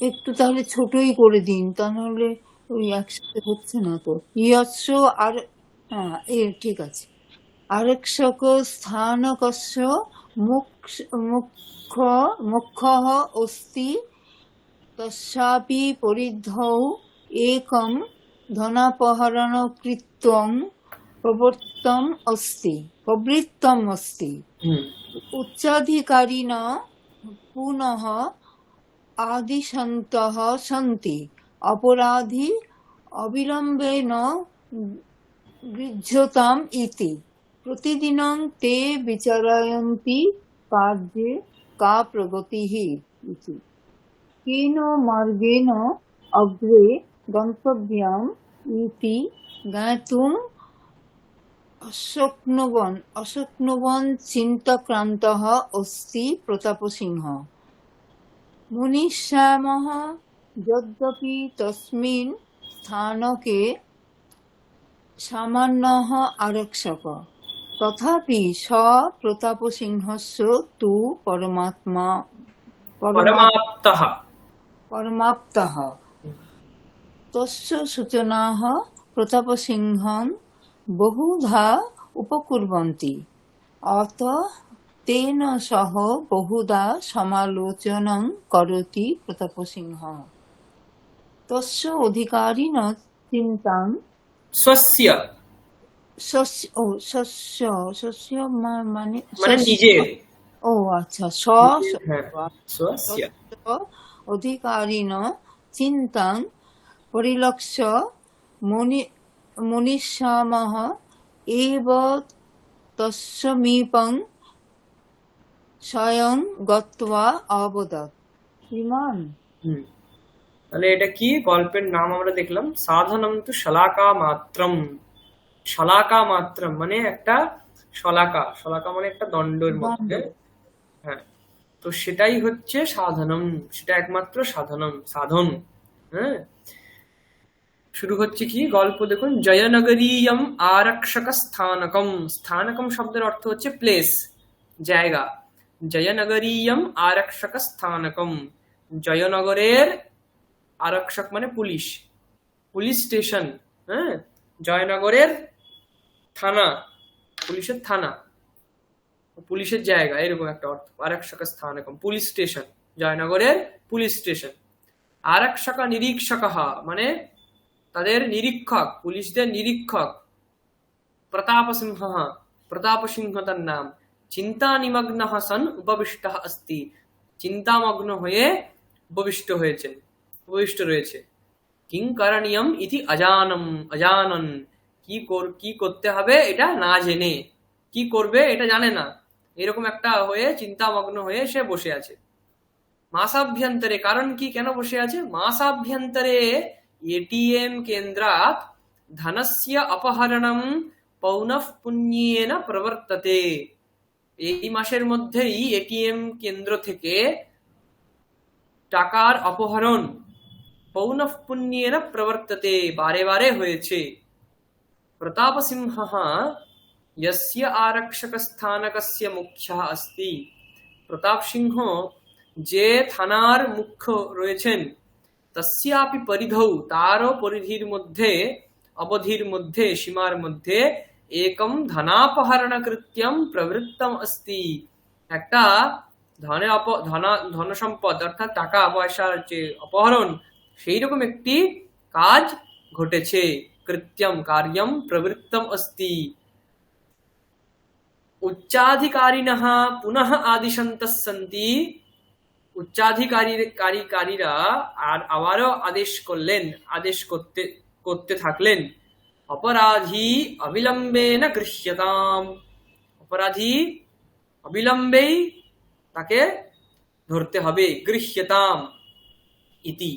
একটু তাহলে ছোটই করে দিন, তাহলে ওই একসাথে হচ্ছে না তো। ইয়স্য আর হ্যাঁ, ঠিক আছে। আরক্ষক স্থানকস্য মুখ্যঃ অস্তি তস্যাপি পরিধৌ একং ধনাপহরণকৃত্যং প্রবৃত্তম অস্তি উচ্চাধিকারিণ পুনঃ আদিশন্তঃ সন্তি অপরাধী অবিলম্বেন গৃহ্যতাম ইতি প্রতিদিনং তে বিচারয়ন্তি কার্যে কা প্রগতিঃ ইতি কেন মার্গেণ অগ্রে গন্তব্যম ইতি জ্ঞাতুম অশক্নুবন চিন্তাক্রান্তঃ অস্তি প্রতাপসিংহ। মুনিশ্যামঃ যদ্যপি তস্মিন স্থানকে সামান্যঃ আরক্ষক তথাপি স প্রতাপসিংহস্য তু পরমাপ্তঃ তস্য সূচনাঃ প্রতাপসিংহং বহুধা উপকুর্বন্তি অতঃ তেন সহ বহুধা সমালোচনং করতি প্রতাপসিংহ তস্য অধিকারিণ চিন্তাং শস্য মানে নিজের। ও আচ্ছা, অধিকারিণ চিন্তাং পরিলক্ষ্য মুনিশ্যামঃ এব তস্সমীপং স্বয়ং গত্বা অবদৎ। ইমান। তাহলে এটা কি গল্পের নাম আমরা দেখলাম, সাধনম তু শলাকা মাত্রম। শলাকা মাত্রম মানে একটা শলাকা, শলাকা মানে একটা দণ্ডের মধ্যে। হ্যাঁ, তো সেটাই হচ্ছে সাধনম, সেটা একমাত্র সাধন। হ্যাঁ, শুরু হচ্ছে কি গল্প দেখুন, জয়নগরীয়ম আরক্ষক স্থানকম। স্থানকম শব্দের অর্থ হচ্ছে প্লেস, জায়গা। জয়নগরীয়ম আরক্ষক স্থানকম, জয়নগরের আরক্ষক মানে পুলিশ, পুলিশ স্টেশন। হ্যাঁ, জয়নগরের থানা, পুলিশের থানা, পুলিশের জায়গা, এরকম একটা অর্থ। আরক্ষক স্থানকম পুলিশ স্টেশন, জয়নগরের পুলিশ স্টেশন। আরক্ষক নিরীক্ষক মানে তাদের নিরীক্ষক, পুলিশদের নিরীক্ষক। প্রতাপ সিংহ, প্রতাপ সিংহ তার নাম। চিন্তা নিমগ্ন সন উপবিষ্ট अस्ति, চিন্তামগ্ন হয়ে উপবিষ্ট রয়েছে। কিং করণীয়ম ইতি অজানন, কি করতে হবে এটা না জেনে, কি করবে এটা জানে না, এরকম একটা হয়ে চিন্তামগ্ন হয়ে সে বসে আছে। মাসাভ্যন্তরে, কারণ কি, কেন বসে আছে? মাসাভ্যন্তরে এটিএম কেন্দ্রাৎ ধনস্য অপহরণম পৌনঃপুন্যেন প্রবর্ততে। এই মাসের মধ্যেই এটিএম কেন্দ্র থেকে টাকার অপহরণ পৌনঃপুন্যেন প্রবর্ততে, বারে বারে হয়েছে। প্রতাপ সিংহ यस्य आरक्षक स्थानकस्य मुख्यः अस्ति, প্রতাপ সিংহ যে থানার মুখ্য রয়েছেন, তস্যাপি পরিধৌ, তারও পরিধির মধ্যে, অবধির মধ্যে, সীমার মধ্যে, একম ধনাপহরণ কৃত্যম প্রবৃত্তম अस्ति, একটা ধন সম্পদ অর্থাৎ টাকা পয়সার যে অপহরণ, সেই রকম একটি কাজ ঘটেছে। কৃত্যম কার্যম প্রবৃত্তম अस्ति। উচ্চাধিকারিণঃ পুনঃ আদিশন্তঃ সন্তি, উচ্চাধিকারীরা আর আবারও আদেশ করতে থাকলেন। অপরাধী অবিলম্বেন গৃহ্যতাম, অপরাধী অবিলম্বেই তাকে ধরতে হবে। গৃহ্যতাম ইতি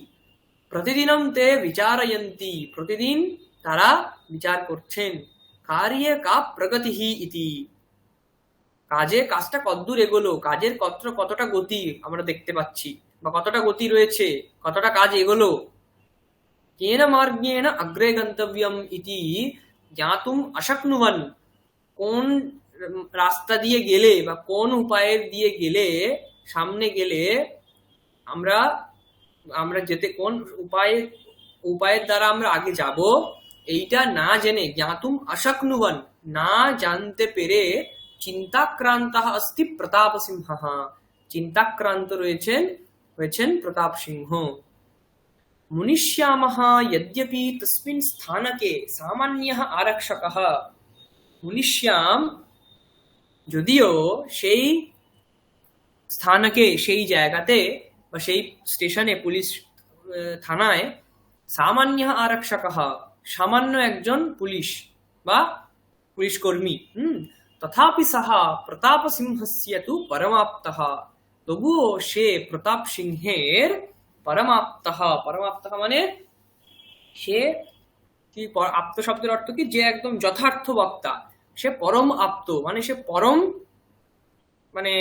প্রতিদিনম তে বিচারয়ন্তি, প্রতিদিন তারা বিচার করছেন। কার্যে কা প্রগতি ইতি, কাজটা কতদূর এগোলো, কাজের কতটা গতি আমরা দেখতে পাচ্ছি, বা কতটা গতি রয়েছে, কতটা কাজ এগোলো। কেন মার্গেণ অগ্রে গন্তব্যম ইতি জ্ঞাতুম অশক্নুবন, কোন রাস্তা দিয়ে গেলে বা কোন উপায়ের দিয়ে গেলে, সামনে গেলে আমরা যেতে, কোন উপায়ের দ্বারা আমরা আগে যাব, এইটা না জেনে, জ্ঞাতুম অশক্নুবন, না জানতে পেরে, চিন্তাক্রান্ত अस्ति প্রতাপ সিংহ, চিন্তাক্রান্ত হয়েছেন প্রতাপ সিংহ। মুনিষ্যামঃ যদ্যপি তস্মিন স্থানকে সামান্যঃ আরক্ষকঃ, মুনিষ্যাম যদিও সেই স্থানকে, সেই জায়গাতে বা সেই স্টেশনে, পুলিশ থানায়, সামান্যঃ আরক্ষকঃ সামান্য একজন পুলিশ বা পুলিশ কর্মী, তথাপি সাহা প্রতাপ সিংহস্য তু পরমাপ্তঃ, তবুও সে প্রতাপ সিংহের পরমাপ্তঃ, পরমাপ্তঃ মানে সে কি, আপ্ত শব্দের অর্থ কি, যে একদম যথার্থ বক্তা, সে পরম আপ্ত, মানে সে পরম, মানে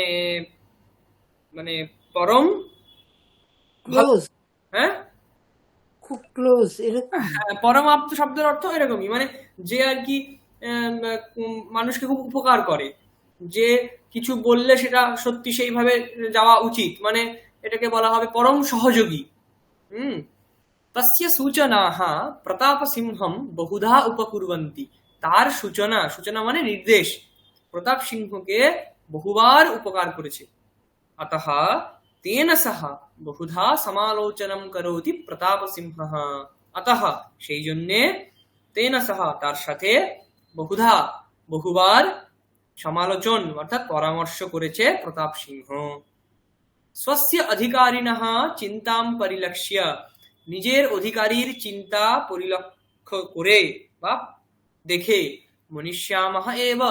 মানে পরম ক্লোজ, হ্যাঁ, খুব ক্লোজ, এরকম। পরমাপ্ত শব্দের অর্থ এরকমই, মানে যে আর কি মানুষকে খুব উপকার করে, যে কিছু বললে সেটা সত্যি সেইভাবে যাওয়া উচিত, মানে এটাকে বলা হবে পরম সহযোগী। তস্য সূচনাঃ প্রতাপ সিংহম বহুধা উপকুর্বন্তি, তার সূচনা মানে নির্দেশ প্রতাপ সিংহকে বহুবার উপকার করেছে। अतः तेन सह बहुधा समालोचनम करोति प्रताप सिंह, अतः সেই জন্যে তেন সহ তার সাথে বহুধা বহুবার সমালোচন অর্থাৎ পরামর্শ করেছে প্রতাপ সিংহ। স্বস্য অধিকারিণঃ চিন্তাম পরিলক্ষ্য, নিজের অধিকারীর চিন্তা পরিলক্ষ্য করে বা দেখে, মনিষ্যামঃ এব,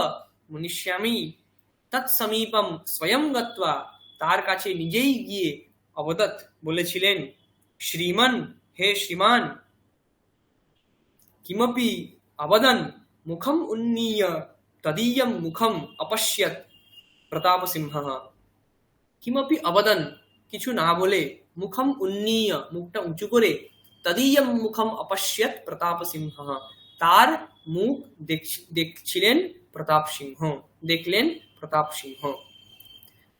মনিষ্যামি তৎসমীপম স্বয়ং গত্বা, তার কাছে নিজেই গিয়ে, অবদৎ বলেছিলেন, শ্রীমান হে শ্রীমান, কিমপি অবদন মুখম উন্নীয় তদীয়ম মুখম অপশ্যত প্রতাপ সিংহ, কিমপি অবদন, কিছু না বলে, মুখম উন্নীয়, মুখটা উঁচু করে, তদীয়ম মুখম অপশ্যত প্রতাপ সিংহ, তার মুখ দেখছিলেন প্রতাপ সিংহ, দেখলেন প্রতাপ সিংহ।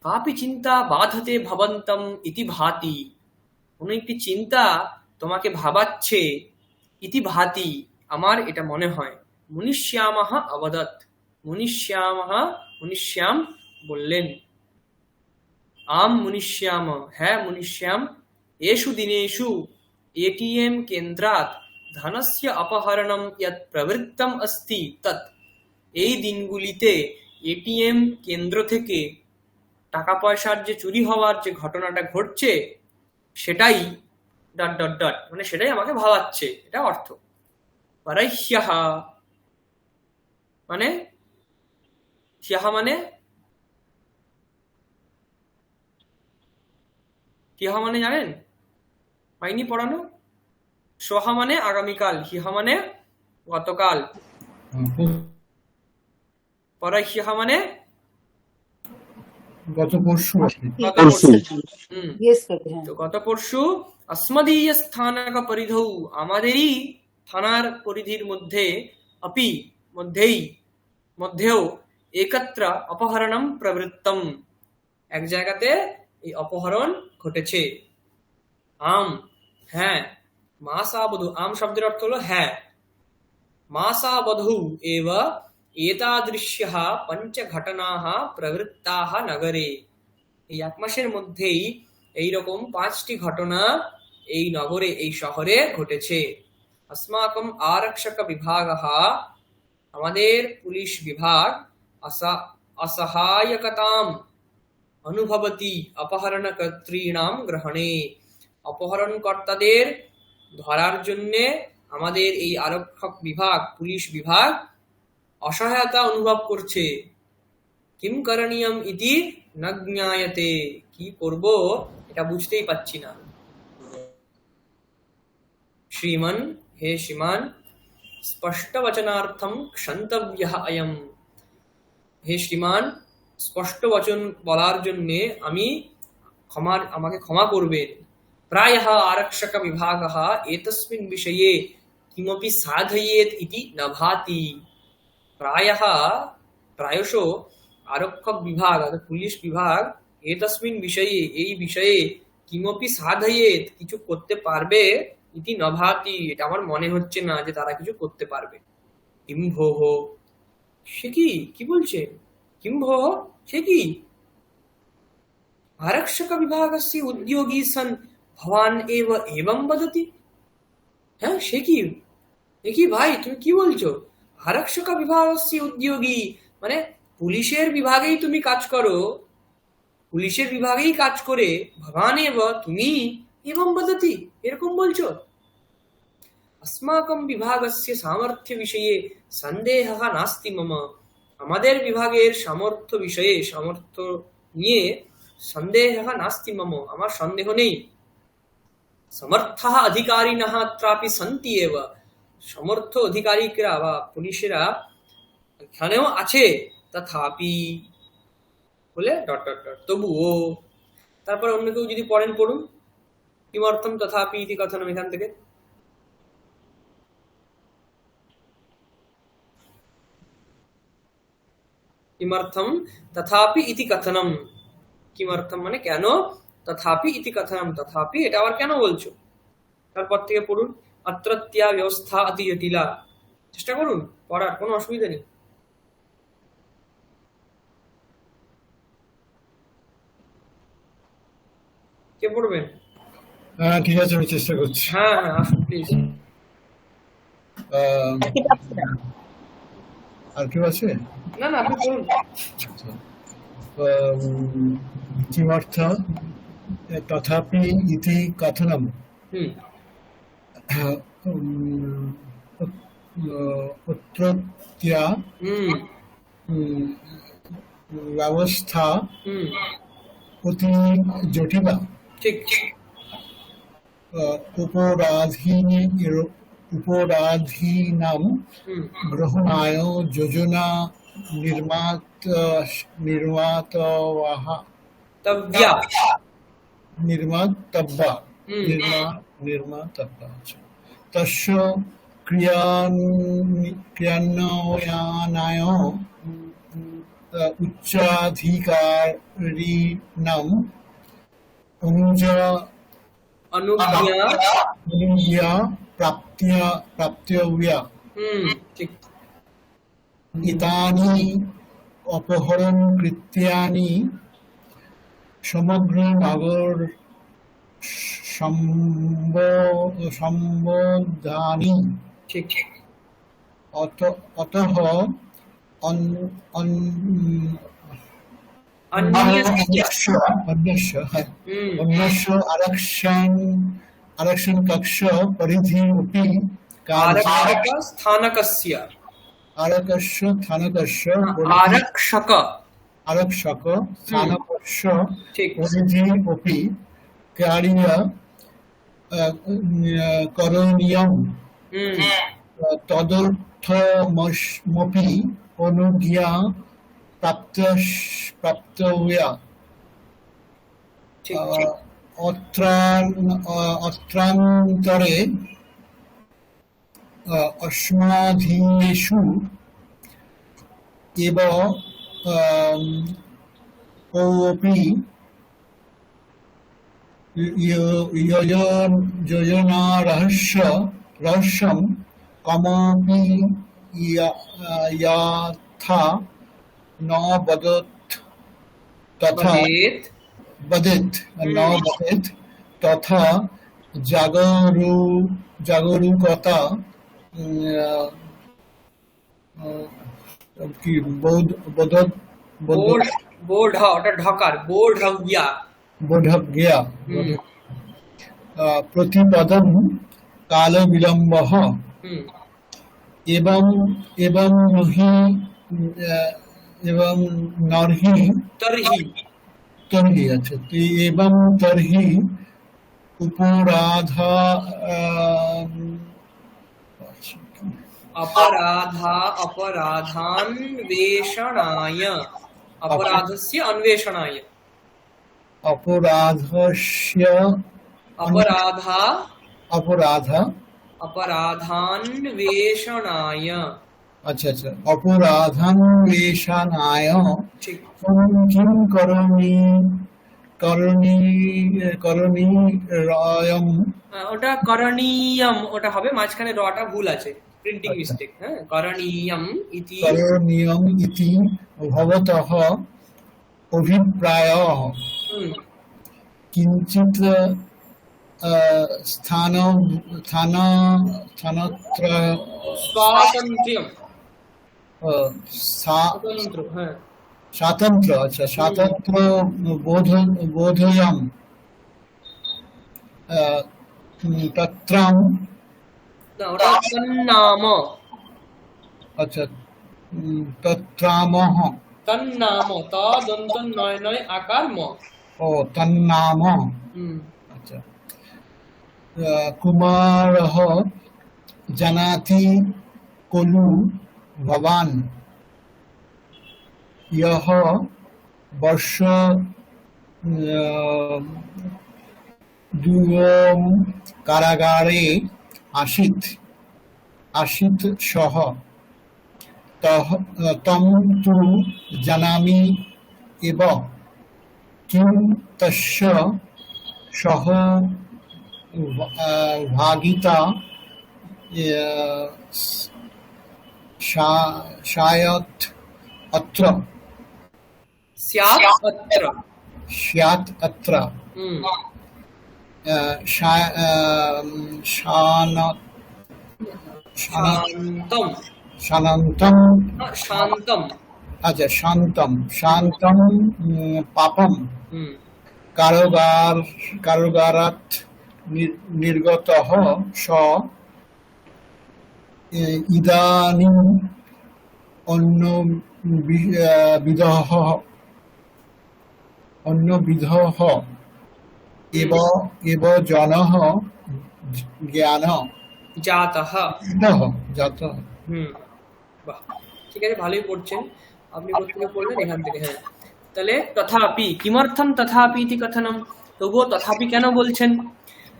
কাপি চিন্তা বাধতে ভবন্তম ইতি ভাতি, কোন একটি চিন্তা তোমাকে ভাবাচ্ছে, ইতি ভাতি, আমার এটা মনে হয়। মুনিশ্যামঃ অবদত, মুনিশ্যাম বললেন। আম মুনিশ্যাম, হ্যাঁ মুনিশ্যাম, এষু দিনেষু এটিএম কেন্দ্রাৎ ধনস্য অপহরণম ইয়ৎ প্রবৃত্তম অস্তি তৎ, এই দিনগুলিতে এটিএম কেন্দ্র থেকে টাকা পয়সার যে চুরি হওয়ার যে ঘটনাটা ঘটছে সেটাই ... মানে সেটাই আমাকে ভাবাচ্ছে, এটা অর্থ। পরহ্যঃ মানে, হ্যঃ মানে, হ্যঃ মানে জানেন, হয়নি পড়ানো? সহ মানে আগামীকাল, হ্যঃ মানে গতকাল, পরহ্যঃ মানে গত পরশু আর কি। গত পরশু। পরশু। Yes, করবে, হ্যাঁ। তো গত পরশু अस्मदीय স্থানক পরিধৌ, আমাদেরই থানার পরিধির মধ্যে, অপি মধ্যেও, একত্র অপহরণম প্রবৃত্তম, এক জায়গাতে এই অপহরণ ঘটেছে। আম, হ্যাঁ, মাসাবধূ, আম শব্দের অর্থ হলো হ্যাঁ। মাসাবধূ এব এতাদৃশ্যাঃ পঞ্চ ঘটনাঃ প্রবৃত্তাঃ নগরে, এই এক মাসের মধ্যেই এইরকম 5টি ঘটনা এই নগরে, এই শহরে ঘটেছে। अस्माकं आरक्षक विभागः, আমাদের পুলিশ বিভাগ, असहायकताम् अनुभवति अपहरणकर्तॄणां গ্রহণে, অপহরণকর্তাদের ধরার জন্য আমাদের এই আরক্ষক বিভাগ, পুলিশ বিভাগ অসহায়তা অনুভব করছে। কিম করণীয়ম ইতি ন জ্ঞায়তে, কি করব এটা বুঝতেই পাচ্ছি না। শ্রীমন, হে শ্রীমান, স্পষ্ট বচনার্থম ক্ষন্তব্যঃ অয়ম, হে শ্রীমান, স্পষ্ট বচন বলার জন্য আমাকে ক্ষমা করবেন। প্রায়ঃ আরক্ষক বিভাগঃ এতস্মিন বিষয়ে কিমপি সাধয়েত ইতি ন ভাতি, প্রায়শ আরক্ষক বিভাগ, পুলিশ বিভাগ, এতস্মিন বিষয়ে, এই বিষয়ে, কিমপি সাধয়েত, কিছু করতে পারবে, ইতি ন ভাতি, এটা আমার মনে হচ্ছে না যে তারা কিছু করতে পারবে। কিম ভোঃ, সে কি বলছে? কিম ভোঃ, সে কি? আরক্ষক বিভাগস্য উদ্যোগী সন ভবান এব এবং বদতি, হ্যাঁ সে কি ভাই, তুমি কি বলছো? আরক্ষক বিভাগস্য উদ্যোগী মানে পুলিশের বিভাগেই তুমি কাজ করো, পুলিশের বিভাগেই কাজ করে, ভবান এব, তুমি, এবং বদতি, এরকম বলছো? अस्माकं विभागस्य सामर्थ्य विषये सन्देहः नास्ति मम, আমাদের বিভাগের সামর্থ্য বিষয়ে, সামর্থ্য নিয়ে সন্দেহः নাস্তি মম, আমার সন্দেহ নেই। সমর্থः অধিকারিণः ত্রাপি সন্তি এব, সমর্থ অধিকারীরা বা পুলিশেরা এখানেও আছে, তথাপি বলে ... তবুও। তারপর অন্য কেউ যদি পড়েন, পড়ুন। কিমর্থম তথাপি ইতি কথনম, এখান থেকে। কিমর্থম তথাপি ইতি কথনম, কিমর্থম মানে কেন, তথাপি ইতি কথনম, তথাপি এটা আবার কেন বলছো? তারপর থেকে পড়ুন। অত্রত্যা ব্যবস্থা অতি জটিলা, চেষ্টা করুন পড়ার, কোনো অসুবিধা নেই। কে পড়বেন? হ্যাঁ ঠিক আছে, আমি চেষ্টা করছি। হ্যাঁ আসুন প্লিজ। আর কেউ আছে? না আপনি পড়ুন। কিমর্থ তথাপি ইতি কথনম, অত্রত্যা ব্যবস্থা অতি জটিলা, ঠিক। উপরাধীনাম গ্রহণায় যোজনা নির্মাতবাহ तव्या निर्मातव्या हम्म निर्मातव्या अच्छा तस्य क्रियान्वयनाय उच्चाधिकारिणाम् अनुज्ञा प्राप्तव्या ठीक इतानि अपहरण कृत्यानि समग्र नगर संबोधानि ठीक अतः अन- अन- अन्यस्य अन्यस्य आरक्षण कक्ष परिधि अपि आरक्षक स्थानकस्य आरक्षस्य स्थानकस्य आरक्षक स्थानकस्य ठीक परिधि अपि कार्य करणीयम् तदर्थमपि अनुज्ञा प्राप्तव्या ठीक अत्रान्तरे अस्मादीषु एव कोऽपि रहस्यं कमपि यथा न वदेत् तथा जागरूकता কি बोध ওটা ঢকার बोधव्या बोधव्या प्रतिपदं कालविलम्बः एवं नर्हि तर्हि अच्छा तो एवं तर्हि उपराधा अपराधान्वेषणाय अपराधस्य अन्वेषणाय अपराधान्वेषणाय अच्छा अपराधान्वेषणाय किं करणीयम् ওটা করণীয়ম ওটা হবে মাঝখানে রটা ভুল আছে প্রিন্টিং মিস্টেক হ্যাঁ করণীয়ম इति भवतः अभिप्रायः किञ्चित् स्थानत्र स्वातंत्र अच्छा स्वातंत्र बोधयम् तत्रां ওটা তন্নাম अच्छा तत्रामः तन्नाम त दন্ত নয় নয় আকার ম ओ तन्नाम अच्छा कुमारः जानाति खलु भवान् यः वर्ष द्वयं कारागारे आसीत् सः तं तु जानामि एव किं तस्य सह भागिता शायत् अत्र स्यात् अत्र शान्तं अच्छा शान्तं पापं कारागारात् निर्गतः स इदानीम् अन्यविधः एव जनः ज्ञान জাতঃ जातः বাহ ঠিক আছে ভালোই পড়ছেন আপনি কোথা থেকে পড়লেন এখান থেকে হ্যাঁ তাহলে তথাপি কিমর্থম তথাপি ইতি কথনম, তবুও তথাপি কেন বলছেন?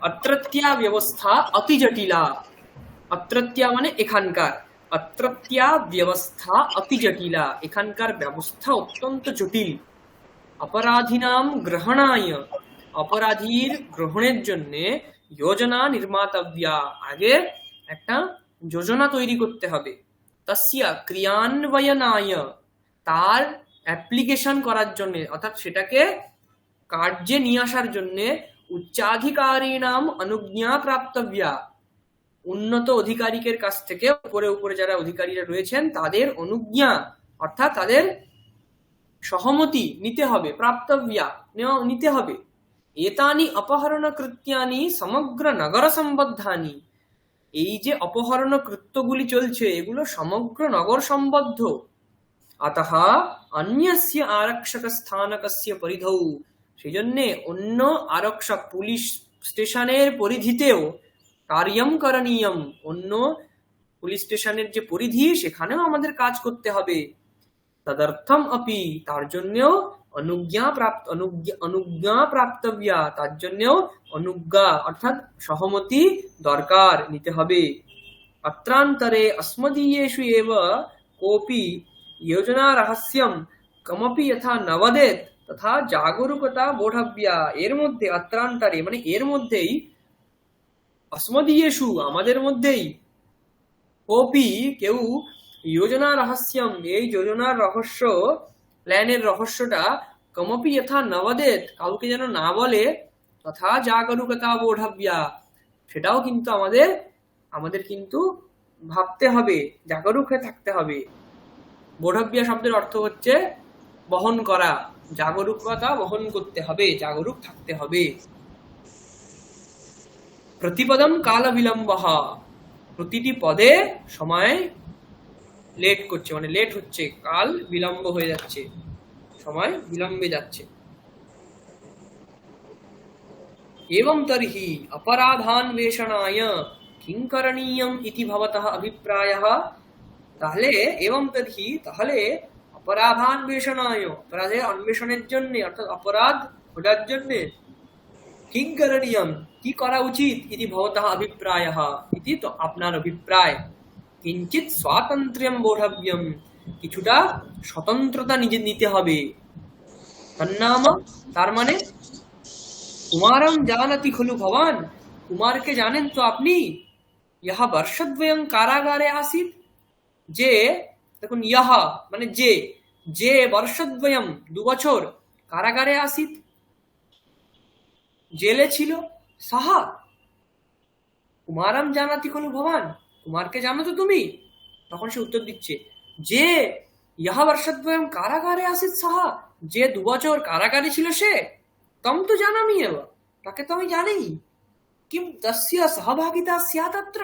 অত্রত্যা ব্যবস্থা অতি জটিলা, অত্রত্যা মানে এখানকার, অত্রত্যা ব্যবস্থা অতি জটিলা, এখানকার ব্যবস্থা অত্যন্ত জটিল। অপরাধীনাম গ্রহণায়, অপরাধীর গ্রহণের জন্য যোজনা নির্মাতব্যা, আগে একটা যোজনা তৈরি করতে হবে। তস্য ক্রিয়ান্বয়নায়, তার অ্যাপ্লিকেশন করার জন্য, অর্থাৎ সেটাকে কার্যে নিয়ে আসার জন্য উচ্চাধিকারীণাম অনুজ্ঞা প্রাপ্তব্যা, উন্নত অধিকারিকের কাছ থেকে, উপরে উপরে যারা অধিকারীরা রয়েছেন তাদের অনুজ্ঞা অর্থাৎ তাদের সহমতি নিতে হবে, প্রাপ্তব্যা নিতে হবে। এতানি অপহরণ কৃত্যানি সমগ্র নগর সম্বদ্ধানি, এই যে অপহরণ কৃত্যগুলি চলছে এগুলো সমগ্র নগর সম্বদ্ধ। অতঃ অন্যস্য আরক্ষক স্থানকস্য পরিধৌ, সেই জন্যে অন্য আরক্ষক পুলিশ স্টেশনের পরিধিতেও কার্যম করণীয়ম, অন্য পুলিশ স্টেশনের যে পরিধি সেখানেও আমাদের কাজ করতে হবে। তদর্থম অপি, তার জন্যও অনুজ্ঞা প্রাপ্তব্যা, তার জন্যও অনুজ্ঞা অর্থাৎ সহমতি দরকার, নিতে হবে। অত্রান্তরে अस्मदीयेषु एव कोऽपि योजना रहस्यं कमपि यथा न वदेत् तथा जागरूकता बोधव्या, এর মধ্যে অত্রান্তরে মানে এর মধ্যেই, अस्मदीयेषु আমাদের মধ্যেই, কোপি কেউ, যোজনা রহস্যম এই যোজনার রহস্য, প্ল্যানের রহস্যটা, কমপি যথা ন বদেত কাউকে যেন না বলে, তথা জাগরুকতা বোধব্যা, সেটাও কিন্তু আমাদের কিন্তু ভাবতে হবে, জাগরুক হয়ে থাকতে হবে। বোধব্যা শব্দের অর্থ হচ্ছে বহন করা, জাগরুকতা বহন করতে হবে, জাগরুক থাকতে হবে। প্রতিপদম কাল বিলম্ব, প্রতিটি পদে সময় লেট করছে, মানে লেট হচ্ছে, কাল বিলম্ব হয়ে যাচ্ছে, সময় বিলম্বে যাচ্ছে। एवं तर्हि अपराधान्वेषणाय किं करणीयम् इति भवतः अभिप्रायः, তাহলে এবং তর্হি তাহলে অপরাধান্বেষণায়, অপরাধের অন্বেষণের জন্য অর্থাৎ অপরাধ খোঁজার জন্য, কিং করণীয়ম কি করা উচিত, ইতি ভবতঃ অভিপ্রায়ः ইতি তো আপনার অভিপ্রায়, কিঞ্চিৎ স্বাতন্ত্র্যম বোধব্যম কিছুটা স্বতন্ত্রতা নিজে নিতে হবে। তন্নাম তার মানে কুমারম জানাতি খলু ভবান, কুমারকে জানেন তো আপনি, ইহা বর্ষদ্বয়ং কারাগারে আসিত, যে দেখুন ইহা মানে যে বর্ষদ্বয়ম 2 বছর কারাগারে আসিত জেলে ছিল, সাহা কুমারম জানাতি খলু ভবান, কুমারকে জানো তো তুমি? তখন সে উত্তর দিচ্ছে যে ইহা বর্ষদ্বয়ম কারাগারে আসিত সাহা, যে 2 বছর কারাগারে ছিল সে, তম তো জানামি এব, তাকে তো আমি জানি। কিম তস্য সহভাগিতা স্যাৎ অত্র,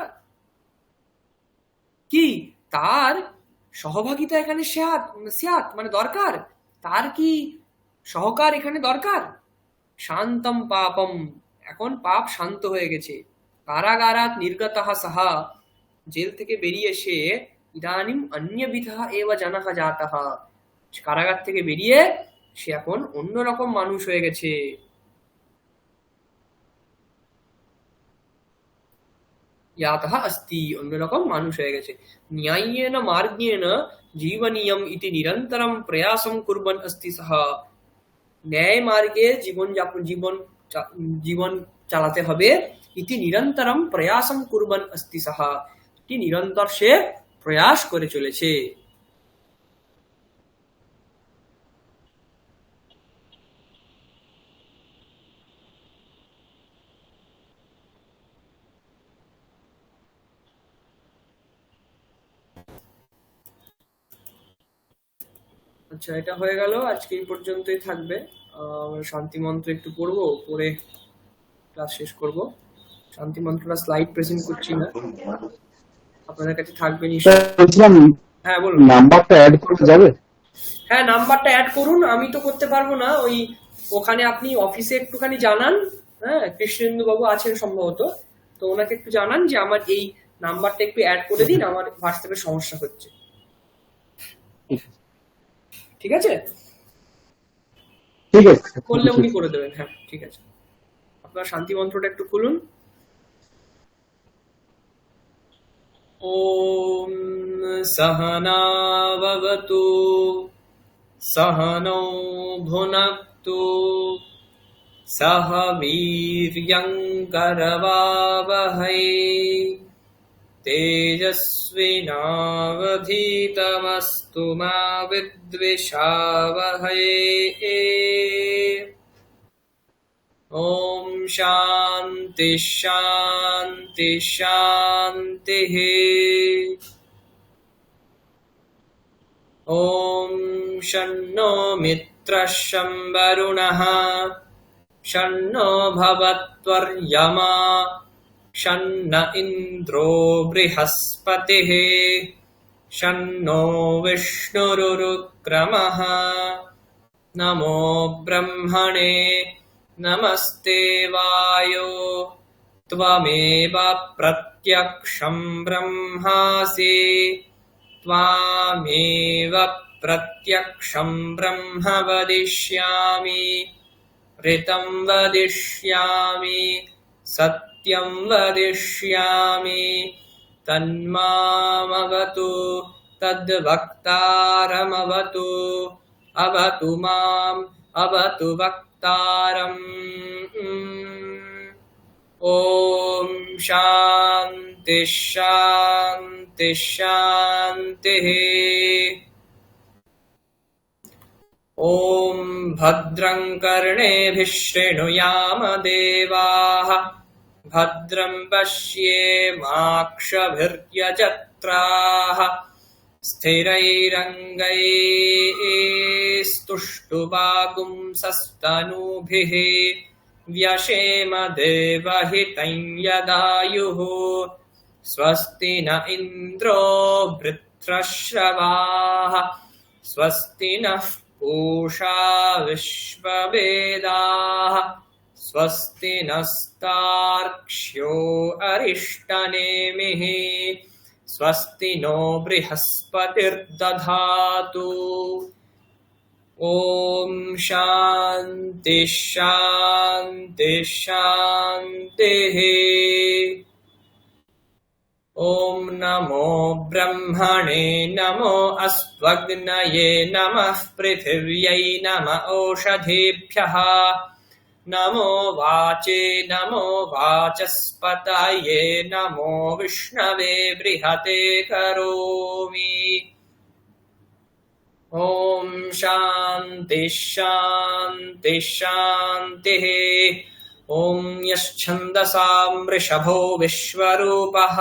কি তার সহভাগিতা এখানে স্যাৎ মানে দরকার, তার কি সহকার এখানে দরকার। শান্তম পাপম, এখন পাপ শান্ত হয়ে গেছে। কারাগারাত নির্গতঃ সাহা, জেল থেকে বেরিয়ে এসে, ইদানিম অন্যবিধঃ এব জনঃ জাতঃ, কারাগার থেকে বেরিয়ে সে এখন অন্যরকম মানুষ হয়ে গেছে। জাতঃ अस्ति, অন্যরকম মানুষ হয়ে গেছে। ন্যায়েন মার্গেণ জীবনীয়ম ইতি নিরন্তরম প্রয়াসম কুর্বন अस्ति সহ, ন্যায় মার্গে জীবন চালাতে হবে। ইতি নিরন্তরম প্রয়াসম কুর্বন अस्ति সহ, এটি নিরন্তর সে প্রয়াস করে চলেছে। আচ্ছা, এটা হয়ে গেল, আজকে এই পর্যন্তই থাকবে। শান্তি মন্ত্র একটু পড়বো, পরে ক্লাস শেষ করব। শান্তি মন্ত্রটা স্লাইড প্রেজেন্ট করছি না, আপনাদের কাছে থাকবে নিশ্চয়ই। হ্যাঁ বলুন। নাম্বারটা অ্যাড করা যাবে? হ্যাঁ, নাম্বারটা অ্যাড করুন, আমি তো করতে পারবো না, ওখানে আপনি অফিসে একটুখানি জানান। হ্যাঁ, কৃষ্ণেন্দু বাবু আছেন সম্ভবত, তো ওনাকে একটু জানান যে আমার এই নাম্বারটা একটু অ্যাড করে দিন, আমার হোয়াটসঅ্যাপে সমস্যা হচ্ছে। ঠিক আছে। ঠিক আছে স্যার, করলে thank you. উনি করে দেবেন। হ্যাঁ, ঠিক আছে। আপনার শান্তি মন্ত্রটা একটু খুলুন। ওম সহনা ভবতু सहनौ भुनक्तु सह वीर्यङ्करवावहै तेजस्विनावधीतमस्तु मा विद्विषावहै। ॐ शान्ति शान्ति शान्तिः। ॐ शन्नो मित्रः शं वरुणः शन्नो भवत्वर्यमा शन्न इन्द्रो बृहस्पतिः शन्नो विष्णुरुक्रमः। नमो ब्रह्मणे नमस्ते वायो त्वमेव प्रत्यक्षं ब्रह्मासि त्वामेव प्रत्यक्षं ब्रह्म वदिष्यामि ऋतं वदिष्यामि सत्यं वदिष्यामि तन्मामवतु तद्वक्तारमवतु अवतु माम् अवतु वक्तारम्। ॐ शान्ति शान्ति शान्तिः। ॐ भद्रं कर्णेभिः शृणुयाम देवाः भद्रं पश्येमाक्षभिर्यजत्राः स्थिरैरङ्गैस्तुष्टुवागुंसस्तनूभिः व्यशेम देवहितं यदायुः। स्वस्ति न इन्द्रो वृत्रश्रवाः स्वस्ति नः पूषा विश्ववेदाः स्वस्ति नस्तार्क्ष्यो अरिष्टनेमिः स्वस्ति नो बृहस्पतिर्दधातु। ॐ शान्ति शान्ति शान्तिः। ॐ नमो ब्रह्मणे नमो अस्त्वग्नये नमः पृथिव्यै नम ओषधीभ्यः नमो वाचे नमो वाचस्पतये नमो विष्णवे बृहते करोमि। ॐ शान्ति शान्ति शान्तिः। ॐ यश्छन्दसां वृषभो विश्वरूपः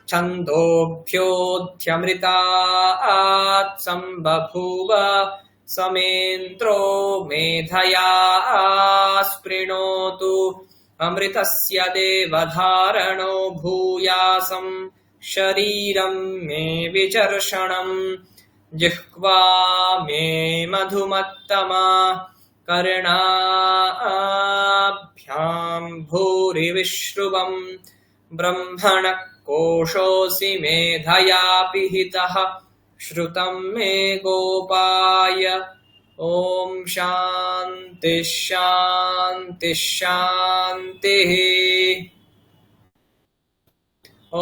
छन्दोभ्योऽध्यमृतात् सम्बभूव समेन्द्रो मेधया स्पृणोतु अमृतस्य देवधारणो भूयासं शरीरं मे विचर्षणम् जिह्वा मे मधुमत्तमा कर्णाभ्यां भूरिविश्रुवं ब्रह्मणः कोशोऽसि मेधया पिहितः श्रुतं मे गोपाय। ॐ शान्ति शान्ति शान्तिः। ॐ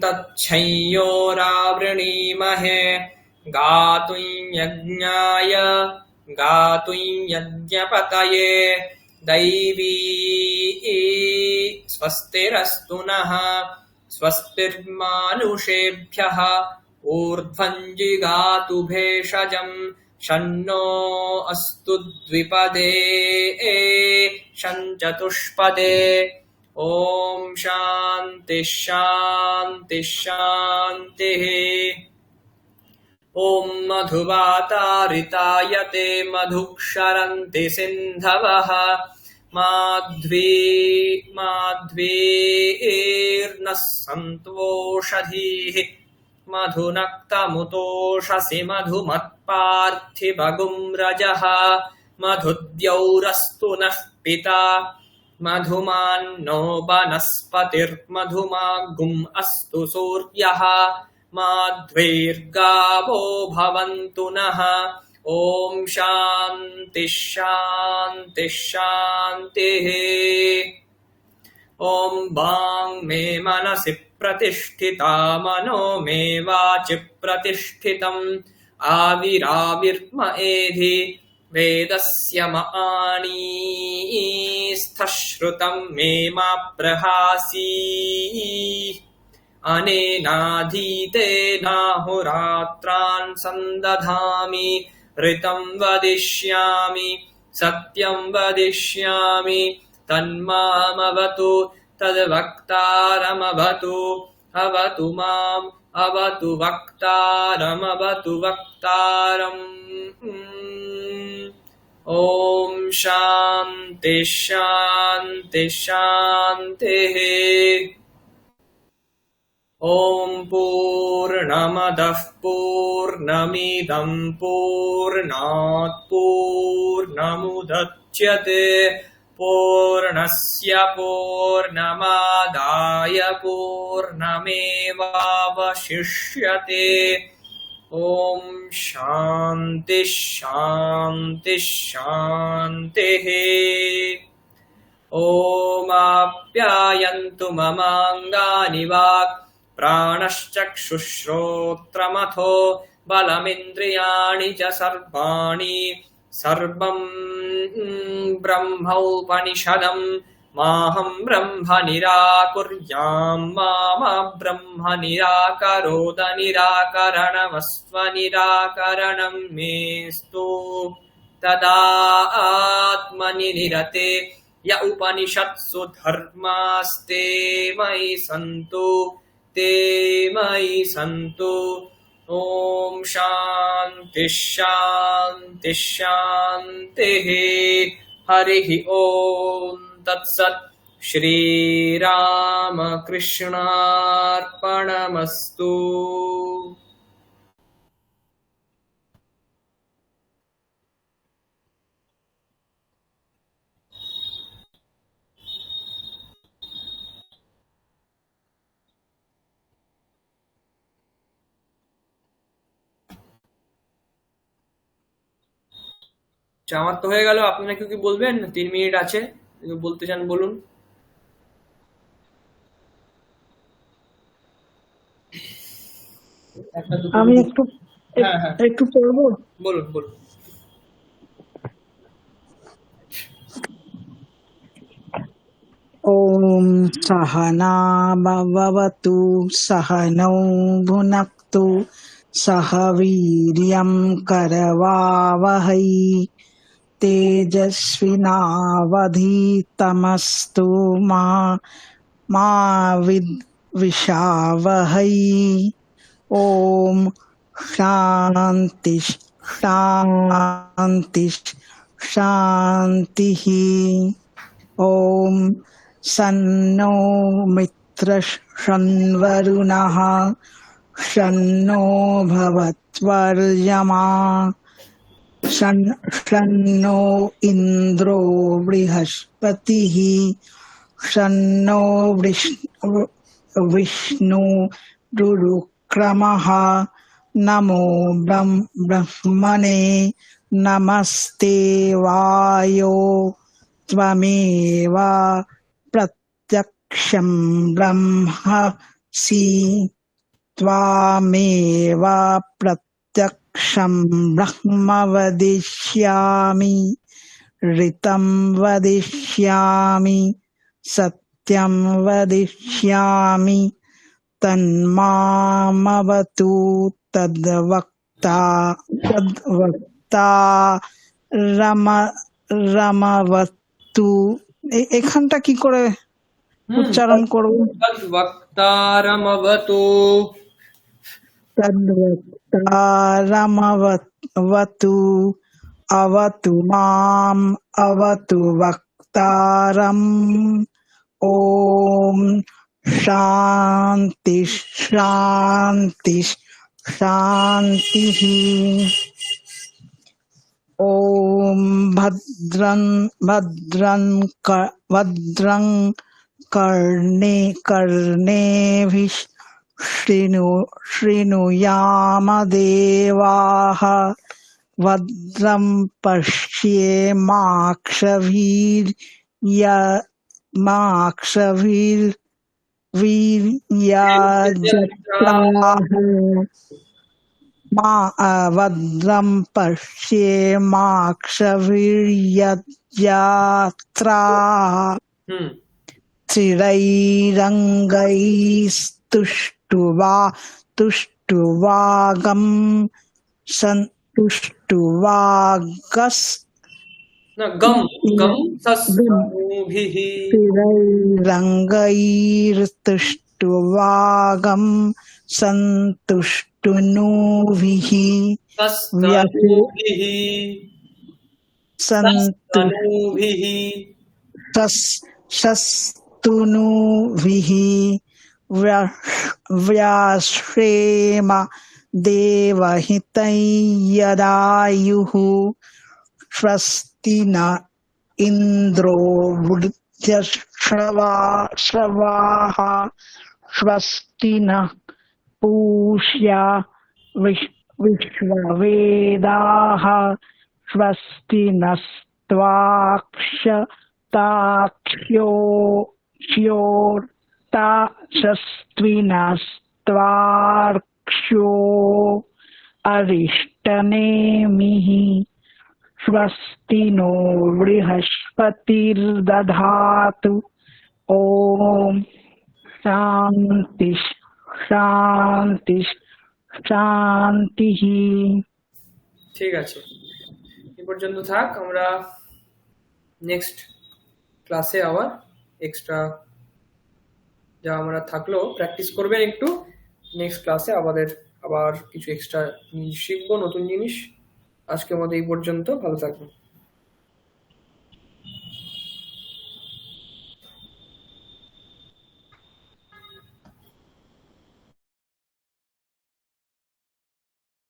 तच्छंयोरावृणीमहे गातुं यज्ञाय गातुं यज्ञपतये दैवी स्वस्तिरस्तु नः स्वस्तिर्मानुषेभ्यः ऊर्ध्वं जिगातु भेषजं शन्नो अस्तु द्विपदे शञ्चतुष्पदे। ॐ शान्ति शान्ति शान्तिः। ॐ मधुवातारितायते मधुक्षरन्ति सिन्धवः माध्वीर्नः सन्त्वोषधीः मधुनक्तमुतोषसि मधुमत्पार्थिवगुं रजः मधुद्यौरस्तु नः पिता मधुमान्नो वनस्पतिर्मधुमागुम् अस्तु सूर्यः माध्वीर्गावो भवन्तु नः ॐ शान्ति शान्ति शान्तिः। ॐ वाङ् मे मनसि प्रतिष्ठिता मनो मे वाचि प्रतिष्ठितम् आविराविर्म एधि वेदस्य माणीस्थश्रुतं मे मा प्रहासी अनेनाधीतेनाहुरात्रान् सन्दधामि ऋतं वदिष्यामि सत्यं वदिष्यामि तन्मामवतु तद्वक्तारमवतु अवतु माम् अवतु वक्तारमवतु वक्तारम्। ॐ शान्ति शान्ति शान्तिः। ॐ पूर्णमदः पूर्णमिदं पूर्णात् पूर्णमुदच्यते पूर्णस्य पूर्णमादाय पूर्णमेवावशिष्यते। ॐ शान्ति शान्ति शान्तिः। ॐ आप्यायन्तु ममाङ्गानि वाक् प्राणश्चक्षुश्रोत्रमथो बलमिन्द्रियाणि च सर्वाणि सर्वं ब्रह्मोपनिषदम् माहं ब्रह्म निराकुर्याम् मा ब्रह्म निराकरोद निराकरणमस्व निराकरणं मेस्तु तदात्मनि निरते य उपनिषत्सु धर्मास्ते मयि सन्तु ते मयि सन्तु। ॐ शान्ति शान्ति शान्तिः। हरिः ॐ तत्सत्। श्रीरामकृष्णार्पणमस्तु। আমার তো হয়ে গেল, আপনারা কেউ কি বলবেন? 3 মিনিট আছে, বলতে চান বলুন। আমি একটু একটু পড়বো। বলুন বলুন। ॐ सहना भवतु सहनौ भुनक्तु सह वीर्यं करवावहै तेजस्विनावधीतमस्तु मा विद्विषावहै। ॐ शान्ति शान्ति शान्तिः। ॐ सन्नो मित्रः शन्वरुणः शन्नो भवत्वर्यमा शन्नो इन्द्रो बृहस्पतिः शन्नो विष्णु रुरुक्रमः। नमो ब्रह्मणे नमस्ते वायो त्वमेव प्रत्यक्षं ब्रह्मसि त्वामेव प्रत्यक्षं ब्रह्म वदिष्यामि ऋतं वदिष्यामि सत्यं वदिष्यामि तन्मामवतु रमवतु। এখানটা কি করে উচ্চারণ করব? তদ্বক্তারমবতু तद्वक्तारमवतु अवतु माम् अवतु वक्तारम्। ॐ शान्ति शान्ति शान्तिः। ॐ भद्रं कर्णेभिः शृणुयाम देवाः भद्रं पश्येमाक्षभिर्यजत्राः भद्रं पश्येमाक्षभिर्यजत्राः तुष्टुवागं सन्तुष्टुवागस् ना गम सस्तनूभिः तिरैरङ्गैस्तुष्टुवागं सन्तुष्टुनूभिः सस्तनूभिः सन्तु सस्तनूभिः शस्तुनूभिः व्याश्रेम देवहितं यदायुः स्वस्ति न इन्द्रो वृद्धश्रवाः स्वस्ति न पूष्या विश्ववेदाः स्वस्ति नस्त्वाक्षताक्ष्योर्ता स्वस्तिनस्त्वार्क्ष्यो अरिष्टनेमिः स्वस्ति नो बृहस्पतिर्दधातु ॐ शान्ति शान्ति শান্তিঃ। ঠিক আছে, এই পর্যন্ত থাক। আমরা নেক্সট ক্লাসে আবার এক্সট্রা যা আমরা থাকলো প্র্যাকটিস করবেন একটু। নেক্সট ক্লাসে আবার কিছু এক্সট্রা জিনিস শিখবো, নতুন জিনিস। আজকে আমাদের এই পর্যন্ত, ভালো থাকবেন।